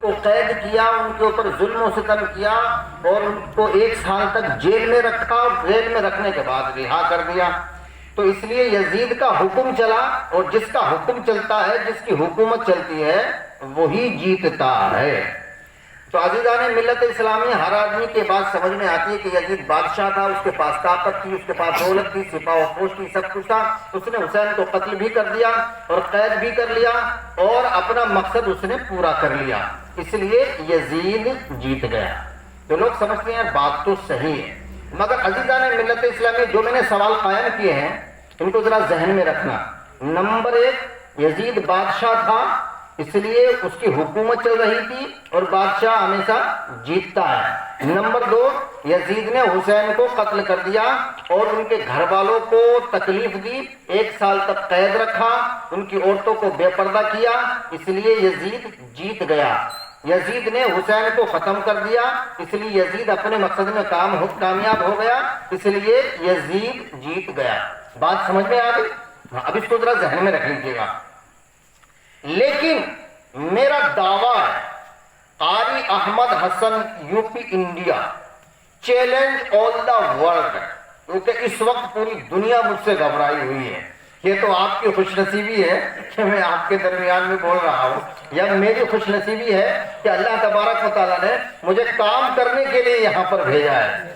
کو قید کیا، ان کے اوپر ظلم و ستم کیا اور ان کو 1 سال تک جیل میں رکھا اور جیل میں رکھنے کے بعد رہا کر دیا۔ تو اس لیے یزید کا حکم چلا، اور جس کا حکم چلتا ہے، جس کی حکومت چلتی ہے، وہی جیتتا ہے۔ تو عزیزان ملت اسلامی، ہر آدمی کے بات سمجھ میں آتی ہے کہ یزید بادشاہ تھا، اس کے پاس طاقت تھی، اس کے پاس دولت تھی، سپاہ و فوج تھی، سب کچھ تھا۔ اس نے حسین کو قتل بھی کر دیا اور قید بھی کر لیا اور اپنا مقصد اس نے پورا کر لیا، اس لیے یزید جیت گیا۔ تو لوگ سمجھتے ہیں بات تو صحیح ہے، مگر عزیزان ملت اسلامی، جو میں نے سوال قائم کیے ہیں ان کو ذرا ذہن میں رکھنا۔ نمبر 1، یزید بادشاہ تھا، اس لیے اس کی حکومت چل رہی تھی اور بادشاہ ہمیشہ جیتتا ہے۔ نمبر 2، یزید نے حسین کو قتل کر دیا اور ان کے گھر والوں کو تکلیف دی، 1 سال تک قید رکھا، ان کی عورتوں کو بے پردہ کیا، اس لیے یزید جیت گیا۔ یزید نے حسین کو ختم کر دیا، اس لیے یزید اپنے مقصد میں کامیاب ہو گیا، اس لیے یزید جیت گیا۔ بات سمجھ میں آ گئی؟ اب اس کو ذرا ذہن میں رکھ لیجیے گا۔ لیکن میرا دعویٰ ہے، Qari Ahmad Hasan U P India, challenge all the world, کیونکہ اس وقت پوری دنیا مجھ سے گھبرائی ہوئی ہے۔ یہ تو آپ کی خوش نصیبی ہے کہ میں آپ کے درمیان میں بول رہا ہوں، یا میری خوش نصیبی ہے کہ اللہ تبارک و تعالیٰ نے مجھے کام کرنے کے لیے یہاں پر بھیجا ہے۔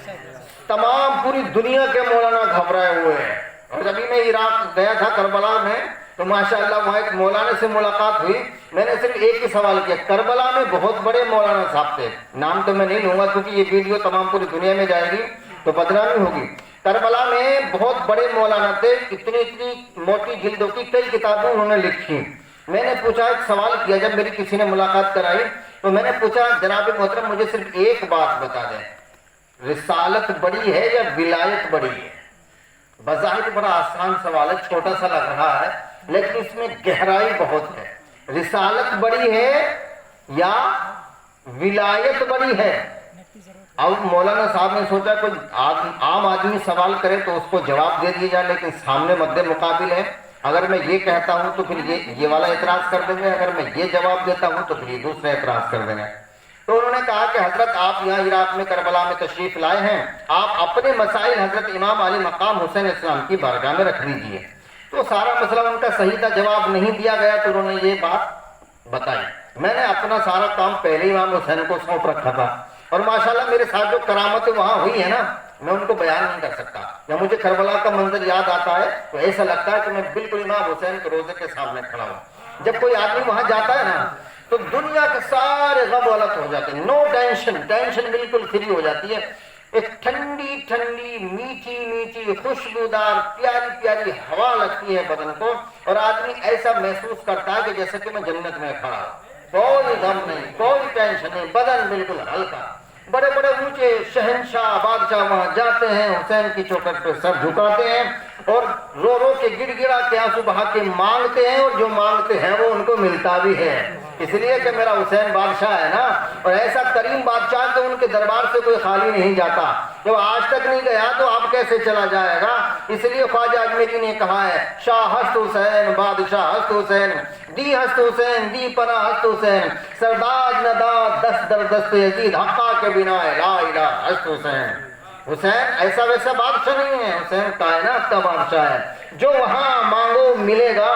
تمام پوری دنیا کے مولانا گھبرائے ہوئے ہیں، اور جبھی میں عراق گیا تھا کربلا میں، تو ماشاءاللہ وہاں ایک مولانا سے ملاقات ہوئی، میں نے صرف ایک ہی سوال کیا۔ کربلا میں بہت بڑے مولانا صاحب تھے، نام تو میں نہیں لوں گا کیونکہ یہ ویڈیو تمام پوری دنیا میں جائے گی تو بدنامی ہوگی۔ کربلا میں بہت بڑے مولانا تھے، اتنی موٹی جلدوں کی کئی کتابیں انہوں نے لکھی۔ میں نے پوچھا، ایک سوال کیا جب میری کسی نے ملاقات کرائی، تو میں نے پوچھا جناب محترم مجھے صرف ایک بات بتا دیں، رسالت بڑی ہے یا ولایت بڑی ہے؟ بظاہر بڑا آسان سوال ہے، چھوٹا سا لگ رہا ہے، لیکن اس میں گہرائی بہت ہے۔ رسالت بڑی ہے یا ولایت بڑی ہے؟ اب مولانا صاحب نے سوچا کوئی عام آدمی سوال کرے تو اس کو جواب دے دیا جائے، لیکن سامنے مد مقابل ہے، اگر میں یہ کہتا ہوں تو پھر یہ والا اعتراض کر دیں گے، اگر میں یہ جواب دیتا ہوں تو پھر یہ دوسرا اعتراض کر دیں گے۔ تو انہوں نے کہا کہ حضرت آپ یہاں عراق میں کربلا میں تشریف لائے ہیں، آپ اپنے مسائل حضرت امام علی مقام حسین اسلام کی بارگاہ میں رکھ لیجیے۔ تو سارا مسئلہ ان کا صحیح تھا، جواب نہیں دیا گیا، تو انہوں نے یہ بات بتائی۔ میں نے اپنا سارا کام پہلے امام حسین کو سونپ رکھا تھا، اور ماشاءاللہ میرے ساتھ جو کرامتیں وہاں ہوئی ہیں نا، میں ان کو بیان نہیں کر سکتا۔ جب مجھے کربلا کا منظر یاد آتا ہے تو ایسا لگتا ہے کہ میں بالکل امام حسین کے روضے کے سامنے کھڑا ہوں۔ جب کوئی آدمی وہاں جاتا ہے نا تو دنیا کے سارے غم غلط ہو جاتے ہیں، نو ٹینشن بالکل فری ہو جاتی ہے۔ ایک ٹھنڈی ٹھنڈی میٹھی میٹھی خوشبودار پیاری پیاری ہوا لگتی ہے بدن کو، اور آدمی ایسا محسوس کرتا ہے کہ جیسے کہ میں جنت میں کھڑا ہوں، کوئی غم نہیں، کوئی ٹینشن نہیں، بدن بالکل ہلکا۔ بڑے بڑے اونچے شہنشاہ بادشاہ وہاں جاتے ہیں، حسین کی چوکھٹ پہ سر جھکاتے ہیں اور رو رو کے گڑ گڑا کے آنسو بہا کے مانگتے ہیں، اور جو مانگتے ہیں وہ ان کو ملتا بھی ہے، اس لیے کہ میرا حسین بادشاہ ہے نا، اور ایسا کریم بادشاہ کہ ان کے دربار سے کوئی خالی نہیں جاتا۔ جو آج تک نہیں گیا تو اب کیسے چلا جائے گا؟ اس لیے خواجہ اجمیری نے کہا ہے، شاہ ہست حسین بادشاہ ہست حسین، دی ہست حسین دی پناہ ہست حسین، سرداج نداد دست در دست یزید، حقا کے بنا لا الہ ہست حسین۔ حسین ایسا ویسا بادشاہ نہیں ہے، حسین کائنات کا بادشاہ ہے، جو وہاں مانگو ملے گا۔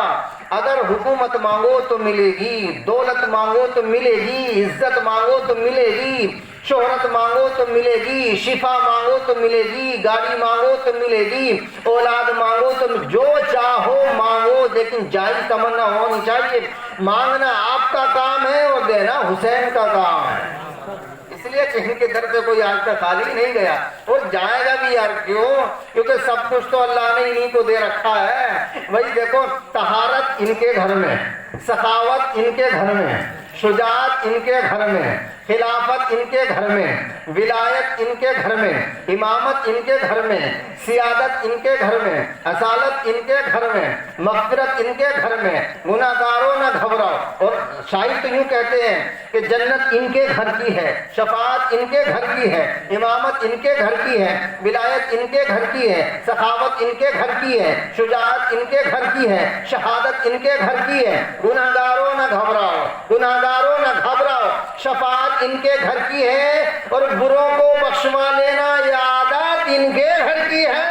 اگر حکومت مانگو تو ملے گی، دولت مانگو تو ملے گی، عزت مانگو تو ملے گی، شہرت مانگو تو ملے گی، شفا مانگو تو ملے گی، گاڑی مانگو تو ملے گی، اولاد مانگو تو جو چاہو مانگو، لیکن جائز تمنا ہونی چاہیے۔ مانگنا آپ کا کام ہے اور دینا حسین کا کام ہے، اس لیے کہیں کے در سے کوئی آج تک خالی نہیں گیا، اور جائے گا بھی یار کیوں؟ کیونکہ سب کچھ تو اللہ نے انہیں کو دے رکھا ہے۔ وہی دیکھو، طہارت ان کے گھر میں، سخاوت ان کے گھر میں، شجاعت ان کے گھر میں، خلافت ان کے گھر میں، ولایت ان کے گھر میں، امامت ان کے گھر میں، سیادت ان کے گھر میں، اصالت ان کے گھر میں، مغفرت ان کے گھر میں، گناہگاروں نہ گھبراؤ۔ اور شاعر تو یوں کہتے ہیں کہ جنت ان کے گھر کی ہے، شفاعت ان کے گھر کی ہے، امامت ان کے گھر کی ہے، ولایت ان کے گھر کی ہے، سخاوت ان کے گھر کی ہے، شجاعت ان کے گھر کی ہے، شہادت ان کے گھر کی ہے۔ گناہگاروں نہ گھبراؤ، گناہگاروں نہ گھبراؤ، ان کے گھر کی ہے اور بروں کو بخشوا لینا یہ عادت ان کے گھر کی ہے.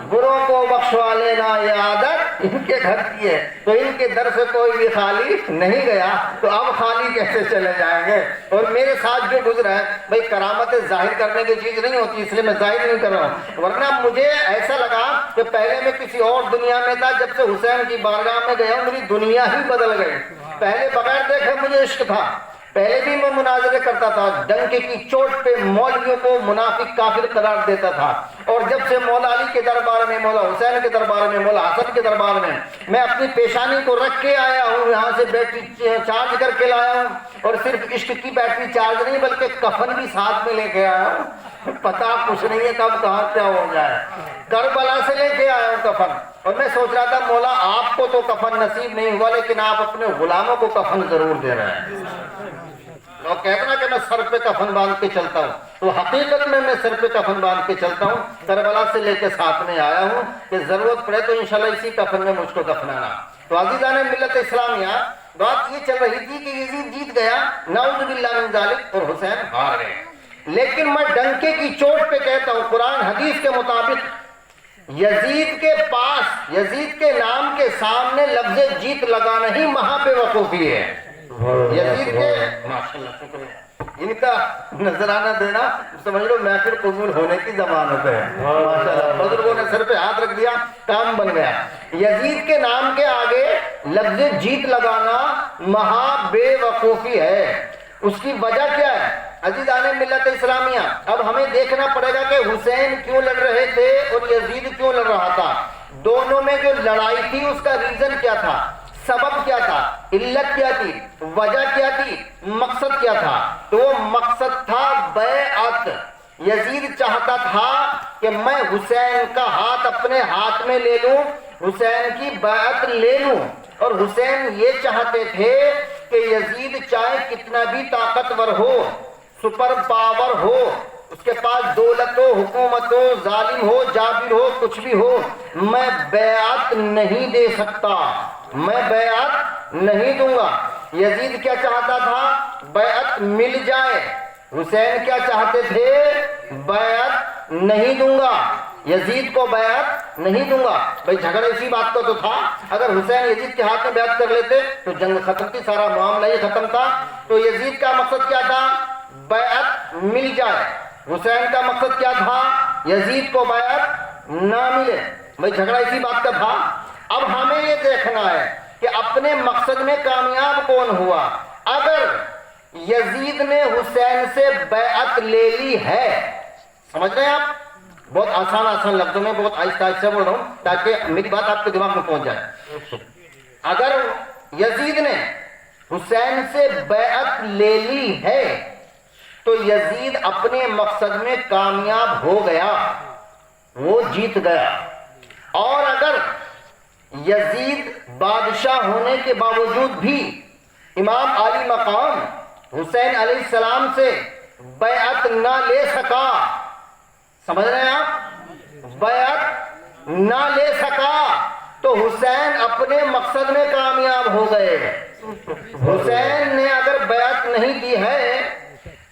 بروں کو بخشوا لینا یہ عادت ان کے گھر کی ہے. تو ان کے در سے کوئی بھی خالی نہیں گیا تو اب خالی کیسے چلے جائیں گے؟ اور میرے ساتھ جو گزرا ہے بھائی کرامت ظاہر کرنے کی چیز نہیں ہوتی، اس لیے میں ظاہر نہیں کر رہا ہوں، ورنہ مجھے ایسا لگا کہ پہلے میں کسی اور دنیا میں تھا، جب سے حسین کی بارگاہ میں گیا میری دنیا ہی بدل گئی. پہلے بغیر دیکھے مجھے عشق تھا، پہلے بھی میں مناظرے کرتا تھا، ڈنکے کی چوٹ پہ مولویوں کو منافق کافر قرار دیتا تھا. اور جب سے مولا علی کے دربار میں، مولا حسین کے دربار میں، مولا حسن کے دربار میں اپنی پیشانی کو رکھ کے آیا ہوں، یہاں سے بیٹری چارج کر کے لایا ہوں، اور صرف عشق کی بیٹری چارج نہیں بلکہ کفن بھی ساتھ میں لے کے آیا ہوں. پتا کچھ نہیں ہے کب کہاں کیا ہو جائے. کربلا سے لے کے آیا ہوں کفن. اور میں سوچ رہا تھا مولا آپ کو تو کفن نصیب نہیں ہوا لیکن آپ اپنے غلاموں کو کفن ضرور دے رہے ہیں. لوگ کہتے ہیں کہ میں سر پہ کفن باندھ کے چلتا ہوں، تو حقیقت میں سر پہ کفن باندھ کے چلتا ہوں. کربلا سے لے کے ساتھ میں آیا ہوں کہ ضرورت پڑے تو انشاءاللہ اسی کفن میں مجھ کو دفنانا. تو عزیزان ملت اسلامیہ، بات یہ چل رہی تھی کہ یزید جیت گیا، نعوذ باللہ من ذالک، اور حسین ہار گئے. لیکن میں ڈنکے کی چوٹ پہ کہتا ہوں قرآن حدیث کے مطابق یزید کے پاس، یزید کے نام کے سامنے لفظ جیت لگانا ہی مہا بے وقوفی ہے. یزید کے ماشاءاللہ شکریہ، ان کا نذرانہ دینا سمجھ لو محفل قبول ہونے کی ضمانت ہے. ماشاءاللہ بزرگوں نے سر پہ ہاتھ رکھ دیا، کام بن گیا. یزید کے نام کے آگے لفظ جیت لگانا مہا بے وقوفی ہے. اس کی وجہ کیا ہے عزیزان ملت اسلامیہ؟ اب ہمیں دیکھنا پڑے گا کہ حسین کیوں لڑ رہے تھے اور یزید کیوں لڑ رہا تھا. دونوں میں جو لڑائی تھی اس کا ریزن کیا تھا، سبب کیا تھا، علت کیا تھی، وجہ کیا تھی، مقصد کیا تھا؟ تو وہ مقصد تھا بیعت. یزید چاہتا تھا کہ میں حسین کا ہاتھ اپنے ہاتھ میں لے لوں، حسین کی بیعت لے لوں. اور حسین یہ چاہتے تھے کہ یزید چاہے کتنا بھی طاقتور ہو، سپر پاور ہو، اس کے پاس دولت ہو، حکومت ہو، ظالم ہو، جابر ہو، کچھ بھی ہو، میں بیعت نہیں دے سکتا، میں بیعت نہیں دوں گا. یزید کیا چاہتا تھا؟ بیعت مل جائے. حسین کیا چاہتے تھے؟ بیعت نہیں دوں گا، یزید کو بیعت نہیں دوں گا. بھئی جھگڑا اسی بات کا تو تھا، اگر حسین یزید کے ہاتھ میں بیعت کر لیتے تو جنگ ختم تھی، سارا معاملہ یہ ختم تھا. تو یزید کا مقصد کیا تھا؟ بیعت مل جائے. حسین کا مقصد کیا تھا؟ یزید کو بیعت نہ ملے. بھئی جھگڑا اسی بات کا تھا. اب ہمیں یہ دیکھنا ہے کہ اپنے مقصد میں کامیاب کون ہوا. اگر یزید نے حسین سے بیعت لے لی ہے، سمجھ رہے ہیں آپ؟ بہت آسان لفظوں میں بہت آہستہ آہستہ بول رہا ہوں تاکہ میری بات آپ کے دماغ میں پہنچ جائے. اگر یزید نے حسین سے بیعت لے لی ہے تو یزید اپنے مقصد میں کامیاب ہو گیا، وہ جیت گیا. اور اگر یزید بادشاہ ہونے کے باوجود بھی امام عالی مقام حسین علیہ السلام سے بیعت نہ لے سکا، سمجھ رہے ہیں آپ؟ بیعت نہ لے سکا تو حسین اپنے مقصد میں کامیاب ہو گئے. حسین نے اگر بیعت نہیں دی ہے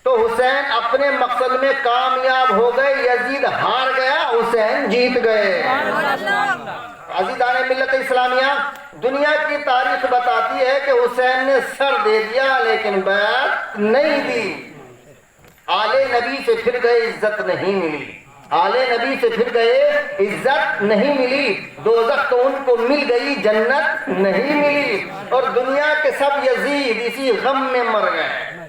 تو حسین اپنے مقصد میں کامیاب ہو گئے. یزید ہار گیا، حسین جیت گئے. عزیزان ملت اسلامیہ، دنیا کی تاریخ بتاتی ہے کہ حسین نے سر دے دیا لیکن بیعت نہیں دی. آلے نبی سے پھر گئے، عزت نہیں ملی. آلے نبی سے پھر گئے، عزت نہیں ملی. دوزخ تو ان کو مل گئی، جنت نہیں ملی. اور دنیا کے سب یزید اسی غم میں مر گئے.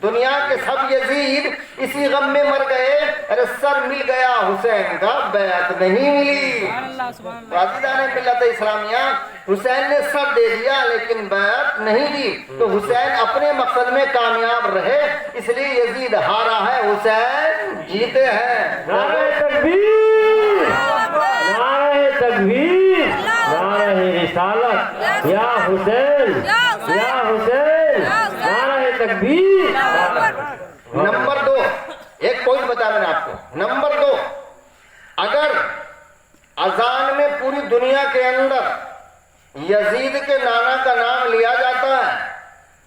دنیا کے سب یزید اسی غم میں مر گئے. ارے سر مل گیا، حسین کا بیعت نہیں ملی. عزیزان ملت اسلامیہ، حسین نے سر دے دیا لیکن بیعت نہیں دی. تو حسین اپنے مقصد میں کامیاب رہے، اس لیے یزید ہارا ہے، حسین جیتے ہیں. نعرہ تکبیر، نعرہ تکبیر، نعرہ رسالت، یا حسین، یا حسین، نعرہ تکبیر. نمبر 2، ایک پوائنٹ بتا میں نے آپ کو. نمبر 2، اگر اذان میں پوری دنیا کے اندر یزید کے نانا کا نام لیا جاتا ہے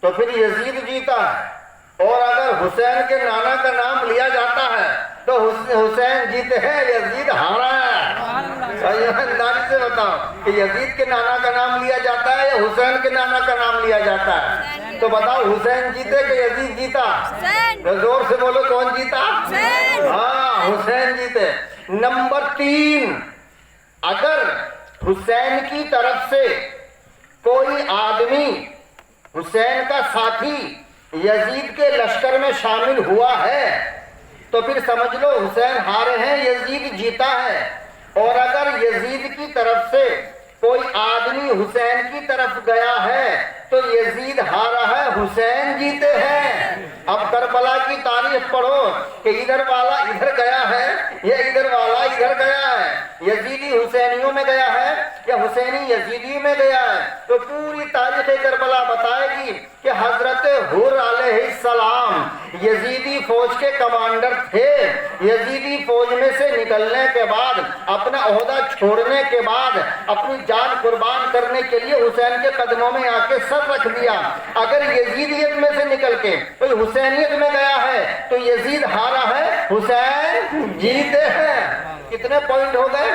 تو پھر یزید جیتا ہے. اور اگر حسین کے نانا کا نام لیا جاتا ہے تو حسین جیتے ہیں، یزید ہارا ہے۔ ایمانداری سے بتاؤ کہ یزید کے نانا کا نام لیا جاتا ہے یا حسین کے نانا کا نام لیا جاتا ہے؟ تو بتاؤ حسین جیتے کہ یزید جیتا؟ زور سے بولو کون جیتا؟ ہاں حسین جیتے۔ نمبر 3، اگر حسین کی طرف سے کوئی آدمی، حسین کا ساتھی یزید کے لشکر میں شامل ہوا ہے تو پھر سمجھ لو حسین ہارے ہیں، یزید جیتا ہے۔ اور اگر یزید کی طرف سے کوئی آدمی حسین کی طرف گیا ہے تو یزید ہارا ہے، حسین جیتے ہیں۔ اب کربلا کی تاریخ پڑھو کہ ادھر والا ادھر گیا ہے یا ادھر والا ادھر گیا ہے، یزیدی حسینیوں میں گیا ہے یا حسینی یزیدی میں گیا ہے، تو پوری تاریخ کربلا بتائے گی کہ حضرت حر علیہ السلام یزیدی فوج کے کمانڈر تھے۔ یزیدی فوج میں سے نکلنے کے بعد، اپنا عہدہ چھوڑنے کے بعد، اپنی جان قربان کرنے کے لیے حسین کے قدموں میں آ کے سر رکھ دیا۔ اگر یزیدیت میں سے نکل کے کوئی حسینیت میں گیا ہے تو یزید ہارا ہے، حسین جیتے ہیں۔ کتنے پوائنٹ ہو گئے؟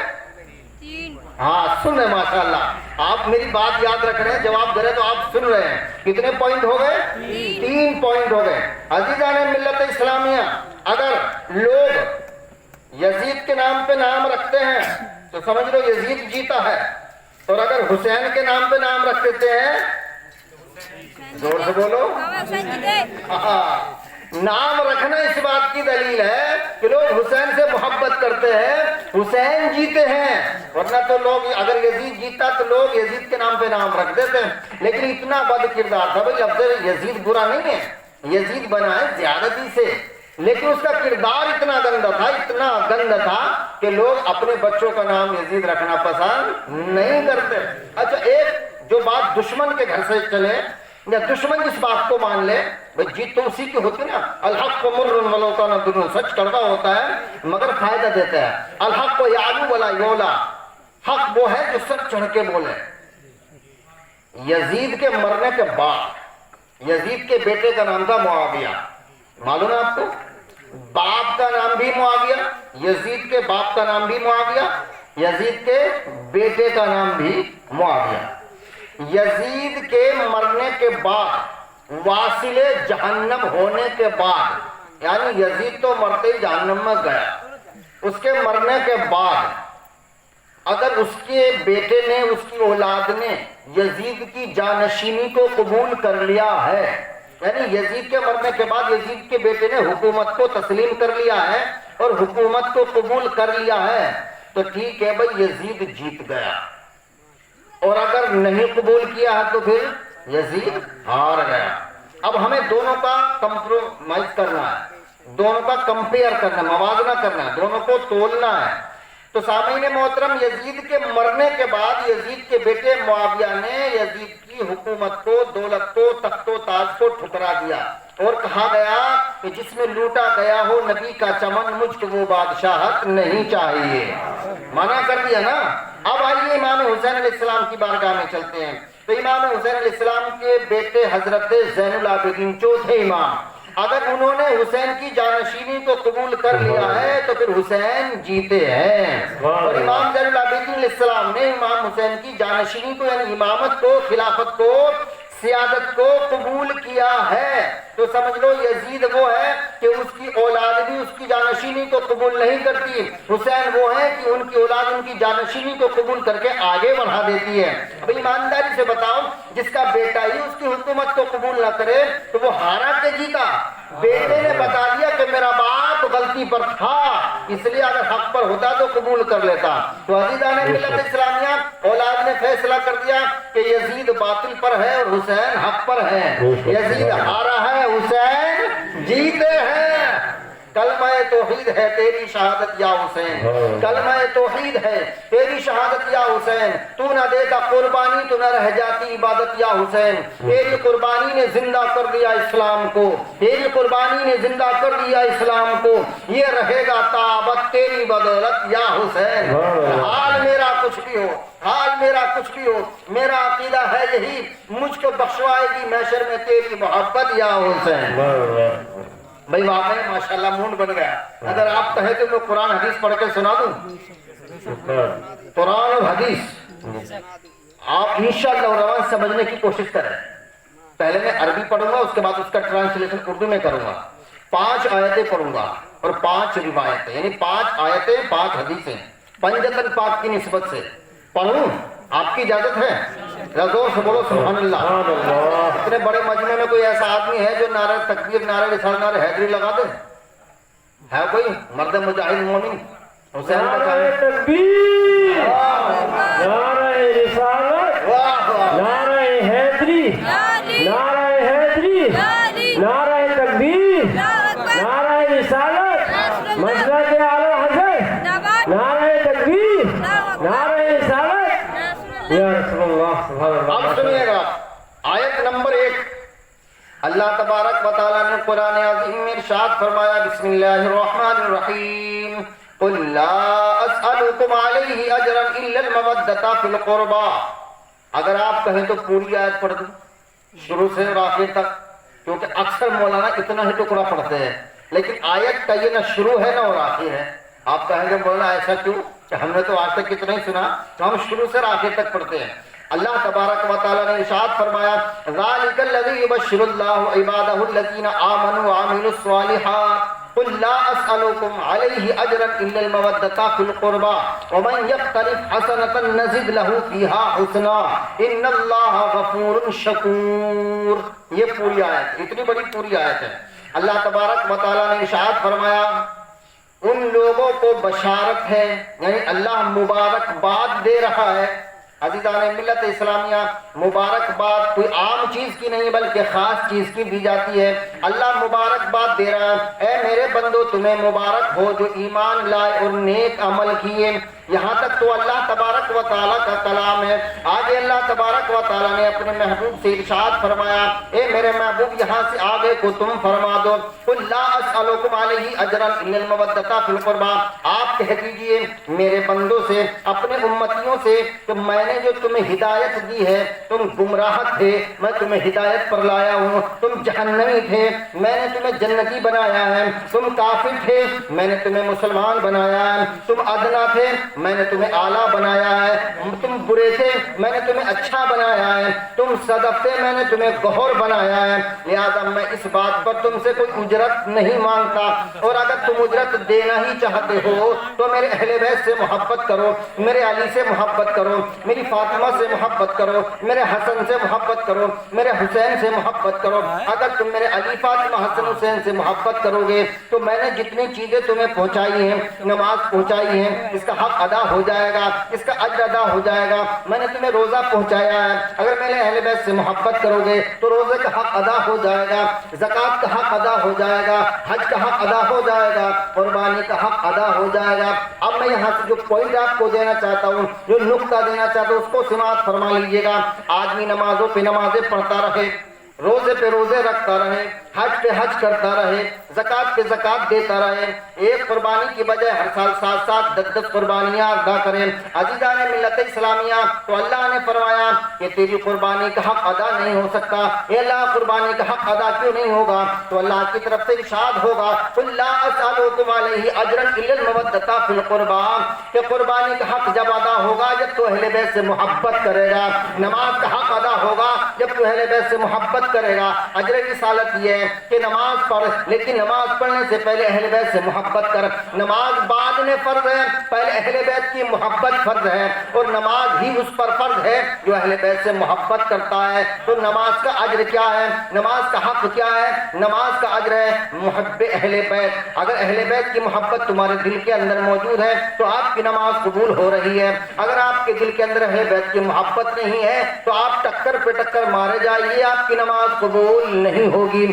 3۔ ہاں سن رہے ماشاءاللہ، آپ میری بات یاد رکھ رہے ہیں، جواب دے رہے تو آپ سن رہے ہیں۔ کتنے پوائنٹ ہو گئے؟ 3 پوائنٹ ہو گئے۔ عزیزان ملت اسلامیہ، اگر لوگ یزید کے نام پہ نام رکھتے ہیں تو سمجھ لو یزید جیتا ہے، اور اگر حسین کے نام پہ نام رکھ دیتے ہیں، زور سے بولو، نام رکھنا اس بات کی دلیل ہے کہ لوگ حسین سے محبت کرتے ہیں، حسین جیتے ہیں۔ ورنہ تو لوگ اگر یزید جیتا تو لوگ یزید کے نام پہ نام رکھ دیتے ہیں۔ لیکن اتنا بد کردار تھا بھائی، اب یزید برا نہیں ہے، یزید بنا ہے زیادتی سے، لیکن اس کا کردار اتنا گندا تھا کہ لوگ اپنے بچوں کا نام یزید رکھنا پسند نہیں کرتے۔ اچھا، ایک جو بات دشمن کے گھر سے چلے یا دشمن جس بات کو مان لے، بھئی جیت تو اسی کی ہوتی نا، الحق مر ولو کان در، سچ کڑوا ہوتا ہے مگر فائدہ دیتا ہے۔ الحق یعلو ولا یولا، حق وہ ہے جو سر چڑھ کے بولے۔ یزید کے مرنے کے بعد یزید کے بیٹے کا نام تھا معاویہ، معلوم ہے آپ کو؟ باپ کا نام بھی معاویہ، یزید کے باپ کا نام بھی معاویہ، یزید کے بیٹے کا نام بھی معاویہ۔ یزید کے مرنے کے بعد، واصل جہنم ہونے کے بعد، یعنی یزید تو مرتے ہی جہنم میں گیا، اس کے مرنے کے بعد اگر اس کے بیٹے نے، اس کی اولاد نے یزید کی جانشینی کو قبول کر لیا ہے، یعنی یزید کے مرنے کے بعد یزید کے بیٹے نے حکومت کو تسلیم کر لیا ہے اور حکومت کو قبول کر لیا ہے، تو ٹھیک ہے بھائی یزید جیت گیا۔ اور اگر نہیں قبول کیا ہے تو پھر یزید ہار گیا۔ اب ہمیں دونوں کا کمپرومائز کرنا ہے، دونوں کا کمپیئر کرنا، موازنہ کرنا ہے، دونوں کو تولنا ہے۔ تو سامعین محترم، یزید کے مرنے کے بعد یزید کے بیٹے معاویہ نے یزید کی حکومت کو، دولت کو، تخت و تاج کو ٹھکرا دیا، اور کہا گیا کہ جس میں لوٹا گیا ہو نبی کا چمن، مجھ کو وہ بادشاہت نہیں چاہیے، منع کر دیا نا۔ اب آئیے امام حسین علیہ السلام کی بارگاہ میں چلتے ہیں۔ تو امام حسین علیہ السلام کے بیٹے حضرت زین العابدین چوتھے امام، اگر انہوں نے حسین کی جانشینی کو قبول کر لیا ہے تو پھر حسین جیتے ہیں۔ اور امام زین العابدین علیہ السلام نے امام حسین کی جانشینی کو، یعنی امامت کو، خلافت کو، سیادت کو قبول کیا ہے، تو سمجھ لو یزید وہ ہے کہ اس کی اولاد بھی اس کی جانشینی کو قبول نہیں کرتی، حسین وہ ہے کہ ان کی اولاد ان کی جانشینی کو قبول کر کے آگے بڑھا دیتی ہے۔ اب ایمانداری سے بتاؤ، جس کا بیٹا ہی اس کی حکومت کو قبول نہ کرے تو وہ ہارا کے جیتا؟ بیٹے نے بتا دیا کہ میرا باپ غلطی پر تھا، اس لیے اگر حق پر ہوتا تو قبول کر لیتا۔ تو عزیزان ملت اسلامیہ، اولاد نے فیصلہ کر دیا کہ یزید باطل پر ہے اور حسین حق پر ہے، یزید ہارا ہے، حسین جیتے ہیں۔ کلمہ توحید ہے تیری شہادت یا حسین، کلمہ توحید ہے تیری شہادت یا حسین، تو نہ دیتا قربانی تو نہ رہ جاتی عبادت یا حسین، تیری قربانی نے زندہ کر دیا اسلام کو، تیری قربانی نے زندہ کر دیا اسلام کو، یہ رہے گا تابت تیری بدولت یا حسین۔ حال میرا کچھ بھی ہو، حال میرا کچھ بھی ہو، میرا عقیدہ ہے یہی، مجھ کو بخشوائے گی محشر میں تیری محبت یا حسین۔ بھائی واقعی ماشاءاللہ مون بن گیا۔ اگر آپ کہیں تو میں قرآن حدیث پڑھ کے سنا دوں، قرآن اور حدیث آپ انشاءاللہ رواں سمجھنے کی کوشش کریں۔ پہلے میں عربی پڑھوں گا، اس کے بعد اس کا ٹرانسلیشن اردو میں کروں گا، 5 آیتیں پڑھوں گا اور 5 روایتیں، یعنی 5 آیتیں 5 حدیثیں پنجتن پاک کی نسبت سے پڑھوں۔ آپ کی اجازت ہے؟ زور سے بولو سبحان اللہ۔ اتنے بڑے مجمع میں کوئی ایسا آدمی ہے جو نعرہ تکبیر، نعرہ رسالہ، نعرہ حیدری لگا دے؟ ہے کوئی مرد مجاہد مومن؟ حسین نعرہ تکبیر، نعرہ رسالت، نعرہ حیدری، نعرہ حیدری، نعرہ تکبیر، نعرہ رسالت، مسلک اعلی حضرت، نعرہ تکبیر، نعرہ رسالت یا رسول اللہ سبحان اللہ۔ اب سنیے گا آیت نمبر 1، اللہ تبارک و تعالیٰ نے قرآن عظیم میں ارشاد فرمایا، بسم اللہ الرحمن الرحیم، قل لا اسألکم علیہ اجرا الا المودۃ فی القربى۔ اگر آپ کہیں تو پوری آیت پڑھ دوں شروع سے اور آخر تک، کیونکہ اکثر مولانا اتنا ہی ٹکڑا پڑھتے ہیں، لیکن آیت کا یہ نہ شروع ہے نہ اور آخر ہے۔ آپ کہیں گے مولانا ایسا کیوں کہ ہم نے تو آج تک اتنا ہی سنا، تو ہم شروع سے آخر تک پڑھتے ہیں۔ اللہ تبارک و تعالیٰ نے ارشاد فرمایا، ذالک الذی یبشر اللہ عبادہ الذین آمنوا وعملوا الصالحات قل لا اسألکم علیہ اجرا الا المودۃ فی القربى ومن یقترف حسنۃ نزد لہ فیہا حسنا ان اللہ غفور شکور۔ یہ پوری آیت، اتنی بڑی پوری آیت ہے۔ اللہ تبارک و تعالیٰ نے ارشاد فرمایا، ان لوگوں کو بشارت ہے، یعنی اللہ مبارکباد دے رہا ہے۔ عزیزان ملت اسلامیہ، مبارکباد کوئی عام چیز کی نہیں بلکہ خاص چیز کی دی جاتی ہے۔ اللہ مبارکباد دے رہا ہے، اے میرے بندو تمہیں مبارک ہو جو ایمان لائے اور نیک عمل کیے۔ یہاں تک تو اللہ تبارک و تعالیٰ کا کلام ہے۔ آگے اللہ تبارک و تعالیٰ نے اپنے محبوب سے ارشاد فرمایا، اے میرے محبوب یہاں سے آگے کو تم فرما دو، قل لا اسألکم علیہ اجرا الا المودۃ فی القربى۔ آپ کہہ دیجئے میرے بندوں سے، اپنے امتیوں سے، کہ میں نے جو تمہیں ہدایت دی ہے، تم گمراہ تھے، میں تمہیں ہدایت پر لایا ہوں، تم جہنمی تھے، میں نے تمہیں جنتی بنایا ہے، تم کافر تھے، میں نے تمہیں مسلمان بنایا ہے، تم ادنا تھے، میں نے تمہیں اعلیٰ بنایا ہے، تم برے تھے، میں نے تمہیں اچھا بنایا ہے، تم صدف تھے، میں نے تمہیں گہر بنایا ہے، لہذا میں اس بات پر تم سے کوئی اجرت نہیں مانگتا، اور اگر تم اجرت دینا ہی چاہتے ہو تو میرے اہل بیت سے محبت کرو، میرے علی سے محبت کرو، میری فاطمہ سے محبت کرو، میرے حسن سے محبت کرو، میرے حسین سے محبت کرو۔ اگر تم میرے علی، فاطمہ، حسن، حسین سے محبت کرو گے تو میں نے جتنی چیزیں تمہیں پہنچائی ہیں، نماز پہنچائی ہے، اس کا حق ادا ہو جائے گا، اس کا اجر ادا ہو جائے گا۔ میں نے تمہیں روزہ پہنچایا ہے، اگر میرے اہل بیت سے محبت کرو گے تو روزے کا حق ادا ہو جائے گا، زکوٰۃ کا حق ادا ہو جائے گا، حج کا حق ادا ہو جائے گا، قربانی کا حق ادا ہو جائے گا۔ اب میں یہاں سے جو پوائنٹ آپ کو دینا چاہتا ہوں، جو نقطہ دینا چاہتا ہوں، اس کو سماعت فرما لیجیے گا۔ آدمی نمازوں پہ نمازیں پڑھتا رہے، روزے پہ روزے رکھتا رہے، حج پہ حج کرتا رہے، زکوٰۃ پہ زکوٰۃ دیتا رہے، ایک قربانی کی بجائے ہر سال 7 10 قربانیاں ادا کریں۔ عزیزان ملت اسلامیہ، تو اللہ نے فرمایا کہ تیری قربانی کا حق ادا نہیں ہو سکتا۔ اے اللہ، قربانی کا حق ادا کیوں نہیں ہوگا؟ تو اللہ کی طرف سے ارشاد ہوگا، قل لا اسألکم علیہ اجرا الا المودۃ فی القربى، کہ قربانی کا حق جب ادا ہوگا جب تو اہل بیت سے محبت کرے گا، نماز کا حق ادا ہوگا جب تو اہل بیت سے محبت کرے گا۔ اجر رسالت یہ ہے کہ نماز پڑھ، لیکن نماز پڑھنے سے پہلے اہل بیت سے محبت کر۔ نماز بعد میں فرض ہے، پہلے اہل بیت کی محبت فرض ہے، اور نماز ہی اس پر فرض ہے جو اہل بیت سے محبت کرتا ہے۔ تو نماز کا اجر کیا ہے؟ نماز کا حق کیا ہے؟ نماز کا اجر ہے محب اہل بیت۔ اگر اہل بیت کی محبت تمہارے دل کے اندر موجود ہے تو آپ کی نماز قبول ہو رہی ہے۔ اگر آپ کے دل کے اندر اہل بیت کی محبت نہیں ہے تو آپ ٹکر پہ ٹکر مارے جائیے، آپ کی نماز قبول نہیں ہوگی۔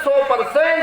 100%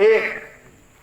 1।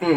3।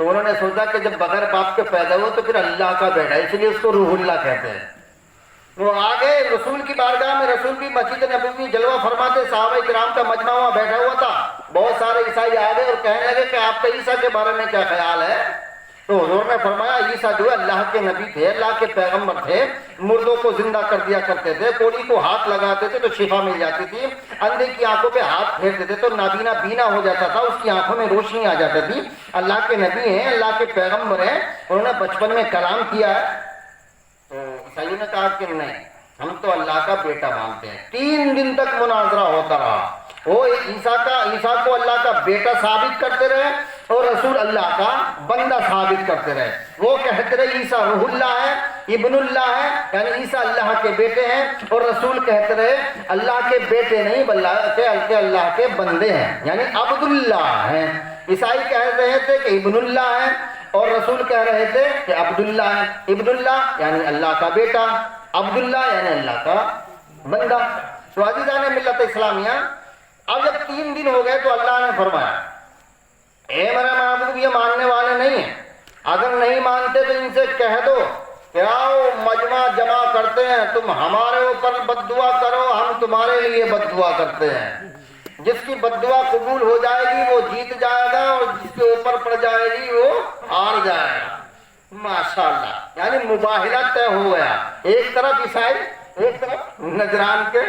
تو انہوں نے سوچا کہ جب بغیر باپ کے پیدا ہوا تو پھر اللہ کا بیٹا، اس لیے اس کو روح اللہ کہتے ہیں۔ وہ آگے رسول کی بارگاہ میں، رسول بھی مسجد نبوی جلوہ فرماتے، صحابہ کرام کا مجمع وہاں بیٹھا ہوا تھا، بہت سارے عیسائی آ گئے اور کہنے لگے کہ آپ کا عیسیٰ کے بارے میں کیا خیال ہے؟ تو حضور نے فرمایا عیسیٰ جو ہے اللہ کے نبی تھے، اللہ کے پیغمبر تھے، مردوں کو زندہ کر دیا کرتے تھے، کوڑی کو ہاتھ لگاتے تھے تو شفا مل جاتی تھی، اندھے کی آنکھوں پہ ہاتھ پھیرتے تھے تو نابینا بینا ہو جاتا تھا، اس کی آنکھوں میں روشنی آ جاتی تھی۔ اللہ کے نبی ہیں، اللہ کے پیغمبر ہیں، انہوں نے بچپن میں کلام کیا ہے۔ تو عیسائیوں نے کہا کہ نہیں، ہم تو اللہ کا بیٹا مانتے ہیں۔ 3 دن تک مناظرہ ہوتا رہا، وہ عیسیٰ کو اللہ کا بیٹا ثابت کرتے رہے اور رسول اللہ کا بندہ ثابت کرتے رہے۔ وہ کہتے رہے عیسیٰ روح اللہ ہے، ابن اللہ ہے، یعنی عیسیٰ اللہ کے بیٹے ہیں، اور رسول کہتے رہے اللہ کے بیٹے نہیں بلکہ اللہ کے بندے ہیں، یعنی عبداللہ ہیں۔ عیسائی کہہ رہے تھے کہ ابن اللہ ہے اور رسول کہہ رہے تھے کہ عبداللہ ہے۔ ابن اللہ یعنی اللہ کا بیٹا، عبداللہ یعنی اللہ کا بندہ۔ تو عزیزان ملت اسلامیہ، اب جب 3 دن ہو گئے تو اللہ نے فرمایا اے میرا محبوب یہ ماننے والے نہیں ہیں، اگر نہیں مانتے تو ان سے کہہ دو کہ آؤ مجمع جمع کرتے ہیں، تم ہمارے اوپر بد دعا کرو، ہم تمہارے لیے بد دعا کرتے ہیں۔ جس کی بد دعا قبول ہو جائے گی وہ جیت جائے گا، اور جس کے اوپر پڑ جائے گی وہ ہار جائے گا۔ ماشاءاللہ، یعنی مباہلہ طے ہو گیا، ایک طرف عیسائی، ایک طرف نجران کے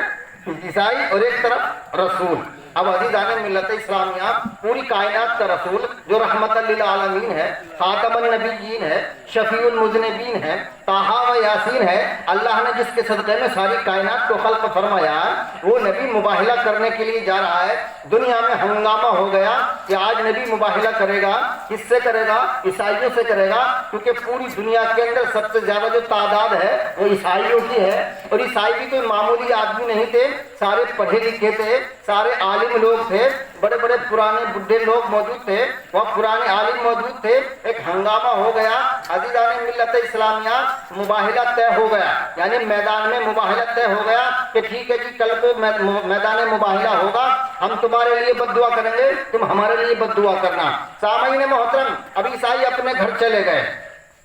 عیسائی اور ایک طرف رسول۔ اب عزیزان ملت اسلامیہ، پوری کائنات کا رسول جو رحمت للعالمین ہے، خاتم النبیین ہے، شفیع المذنبین ہے، طٰہٰ و یاسین ہے، اللہ نے جس کے صدقے میں ساری کائنات کو خلق فرمایا، وہ نبی مباہلہ کرنے کے لیے جا رہا ہے۔ دنیا میں ہنگامہ ہو گیا کہ آج نبی مباہلہ کرے گا، کس سے کرے گا؟ عیسائیوں سے کرے گا، کیونکہ پوری دنیا کے اندر سب سے زیادہ جو تعداد ہے وہ عیسائیوں کی ہے، اور عیسائی بھی کوئی معمولی آدمی نہیں تھے، سارے پڑھے لکھے تھے، سارے عالم لوگ تھے، بڑے بڑے پرانے بڈھے لوگ موجود تھے، وہاں پرانے عالم موجود تھے۔ ایک ہنگامہ ہو گیا، عزیزان ملت اسلامیہ، مباہلہ طے ہو گیا، یعنی میدان میں مباہلہ طے ہو گیا کہ ٹھیک ہے جی کل کو میدان مباہلہ ہوگا، ہم تمہارے لیے بد دعا کریں گے، تم ہمارے لیے بد دعا کرنا۔ سامعین محترم، اب عیسائی اپنے گھر چلے گئے،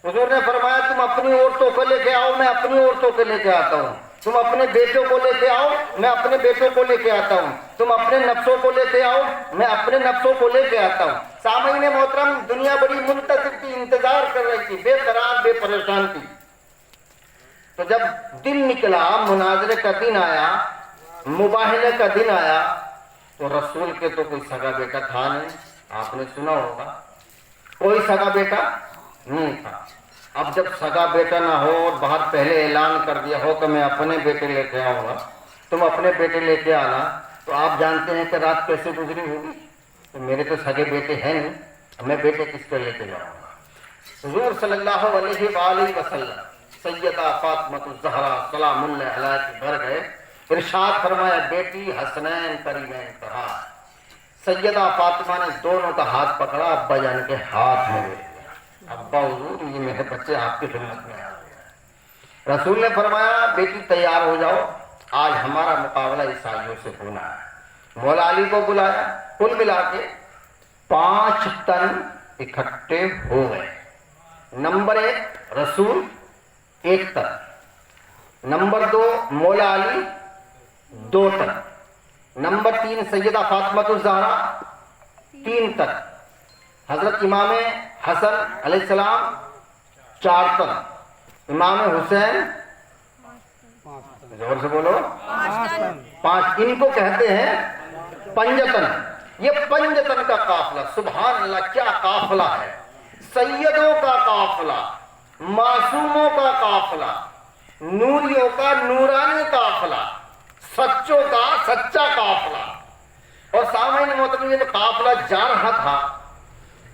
حضور نے فرمایا تم اپنی عورتوں کو لے کے آؤ، میں اپنی عورتوں کو لے کے آتا ہوں، تم اپنے بیٹوں کو لے کے آؤ، میں اپنے بیٹوں کو لے کے آتا ہوں، تم اپنے نفسوں کو لے کے آؤ، میں اپنے نفسوں کو لے کے آتا ہوں۔ سامعین محترم، دنیا بڑی منتظر تھی، انتظار کر رہی تھی، بے قرار بے پریشان تھی۔ تو جب دن نکلا، مناظرے کا دن آیا، مباہلے کا دن آیا، تو رسول کے تو کوئی سگا بیٹا تھا نہیں، آپ نے سنا ہوگا، کوئی سگا بیٹا نہیں تھا۔ اب جب سگا بیٹا نہ ہو اور باہر پہلے اعلان کر دیا ہو کہ میں اپنے بیٹے لے کے آؤں گا، تم اپنے بیٹے لے کے آنا، تو آپ جانتے ہیں کہ رات کیسے گزری ہوگی۔ تو میرے تو سگے بیٹے ہیں نہیں، میں بیٹے کس کو لے کے جاؤں گا؟ حضور صلی اللہ علیہ وآلہ وسلم سیدہ فاطمہ الزہرا سلام اللہ علیہ کے گھر گئے، ارشاد فرمایا بیٹی حسنین کریمین کہا۔ سیدہ فاطمہ نے دونوں کا ہاتھ پکڑا، ابا جان کے ہاتھ میں دے دیا، ابا حضور یہ میرے بچے آپ کی خدمت میں آ گئے۔ رسول نے فرمایا بیٹی تیار ہو جاؤ، آج ہمارا مقابلہ عیسائیوں سے ہونا ہے۔ مولا علی کو بلایا، کل ملا کے 5 تن اکٹھے ہو گئے۔ نمبر 1 رسول 1 تن، نمبر 2 مولا علی 2 تن، نمبر 3 سیدہ فاطمہ الزہرا 3 تن، حضرت امام حسن علیہ السلام 4 تن، امام حسین زور سے بولو 5، ان کو کہتے ہیں پنجتن۔ یہ پنجتن کا قافلہ، سبحان اللہ کیا قافلہ ہے، سیدوں کا قافلہ، معصوموں کا قافلہ، نوریوں کا نورانی قافلہ، سچوں کا سچا قافلہ۔ اور سامعین محترم، یہ قافلہ جا رہا تھا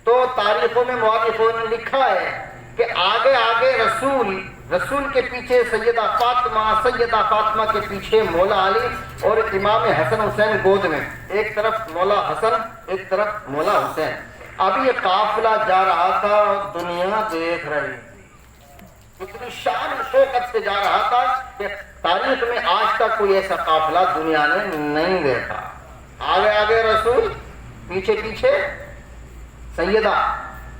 تو تاریخوں میں مؤرخوں نے لکھا ہے کہ آگے آگے رسول کے پیچھے سیدہ فاطمہ کے پیچھے مولا علی اور امام حسن حسین گود میں، ایک طرف مولا حسن ایک طرف مولا حسین۔ اب یہ قافلہ جا رہا تھا، دنیا دیکھ رہی، اتنی شان و شوکت سے جا رہا تھا کہ تاریخ میں آج تک کوئی ایسا قافلہ دنیا نے نہیں دیکھا۔ آگے آگے رسول، پیچھے پیچھے سیدہ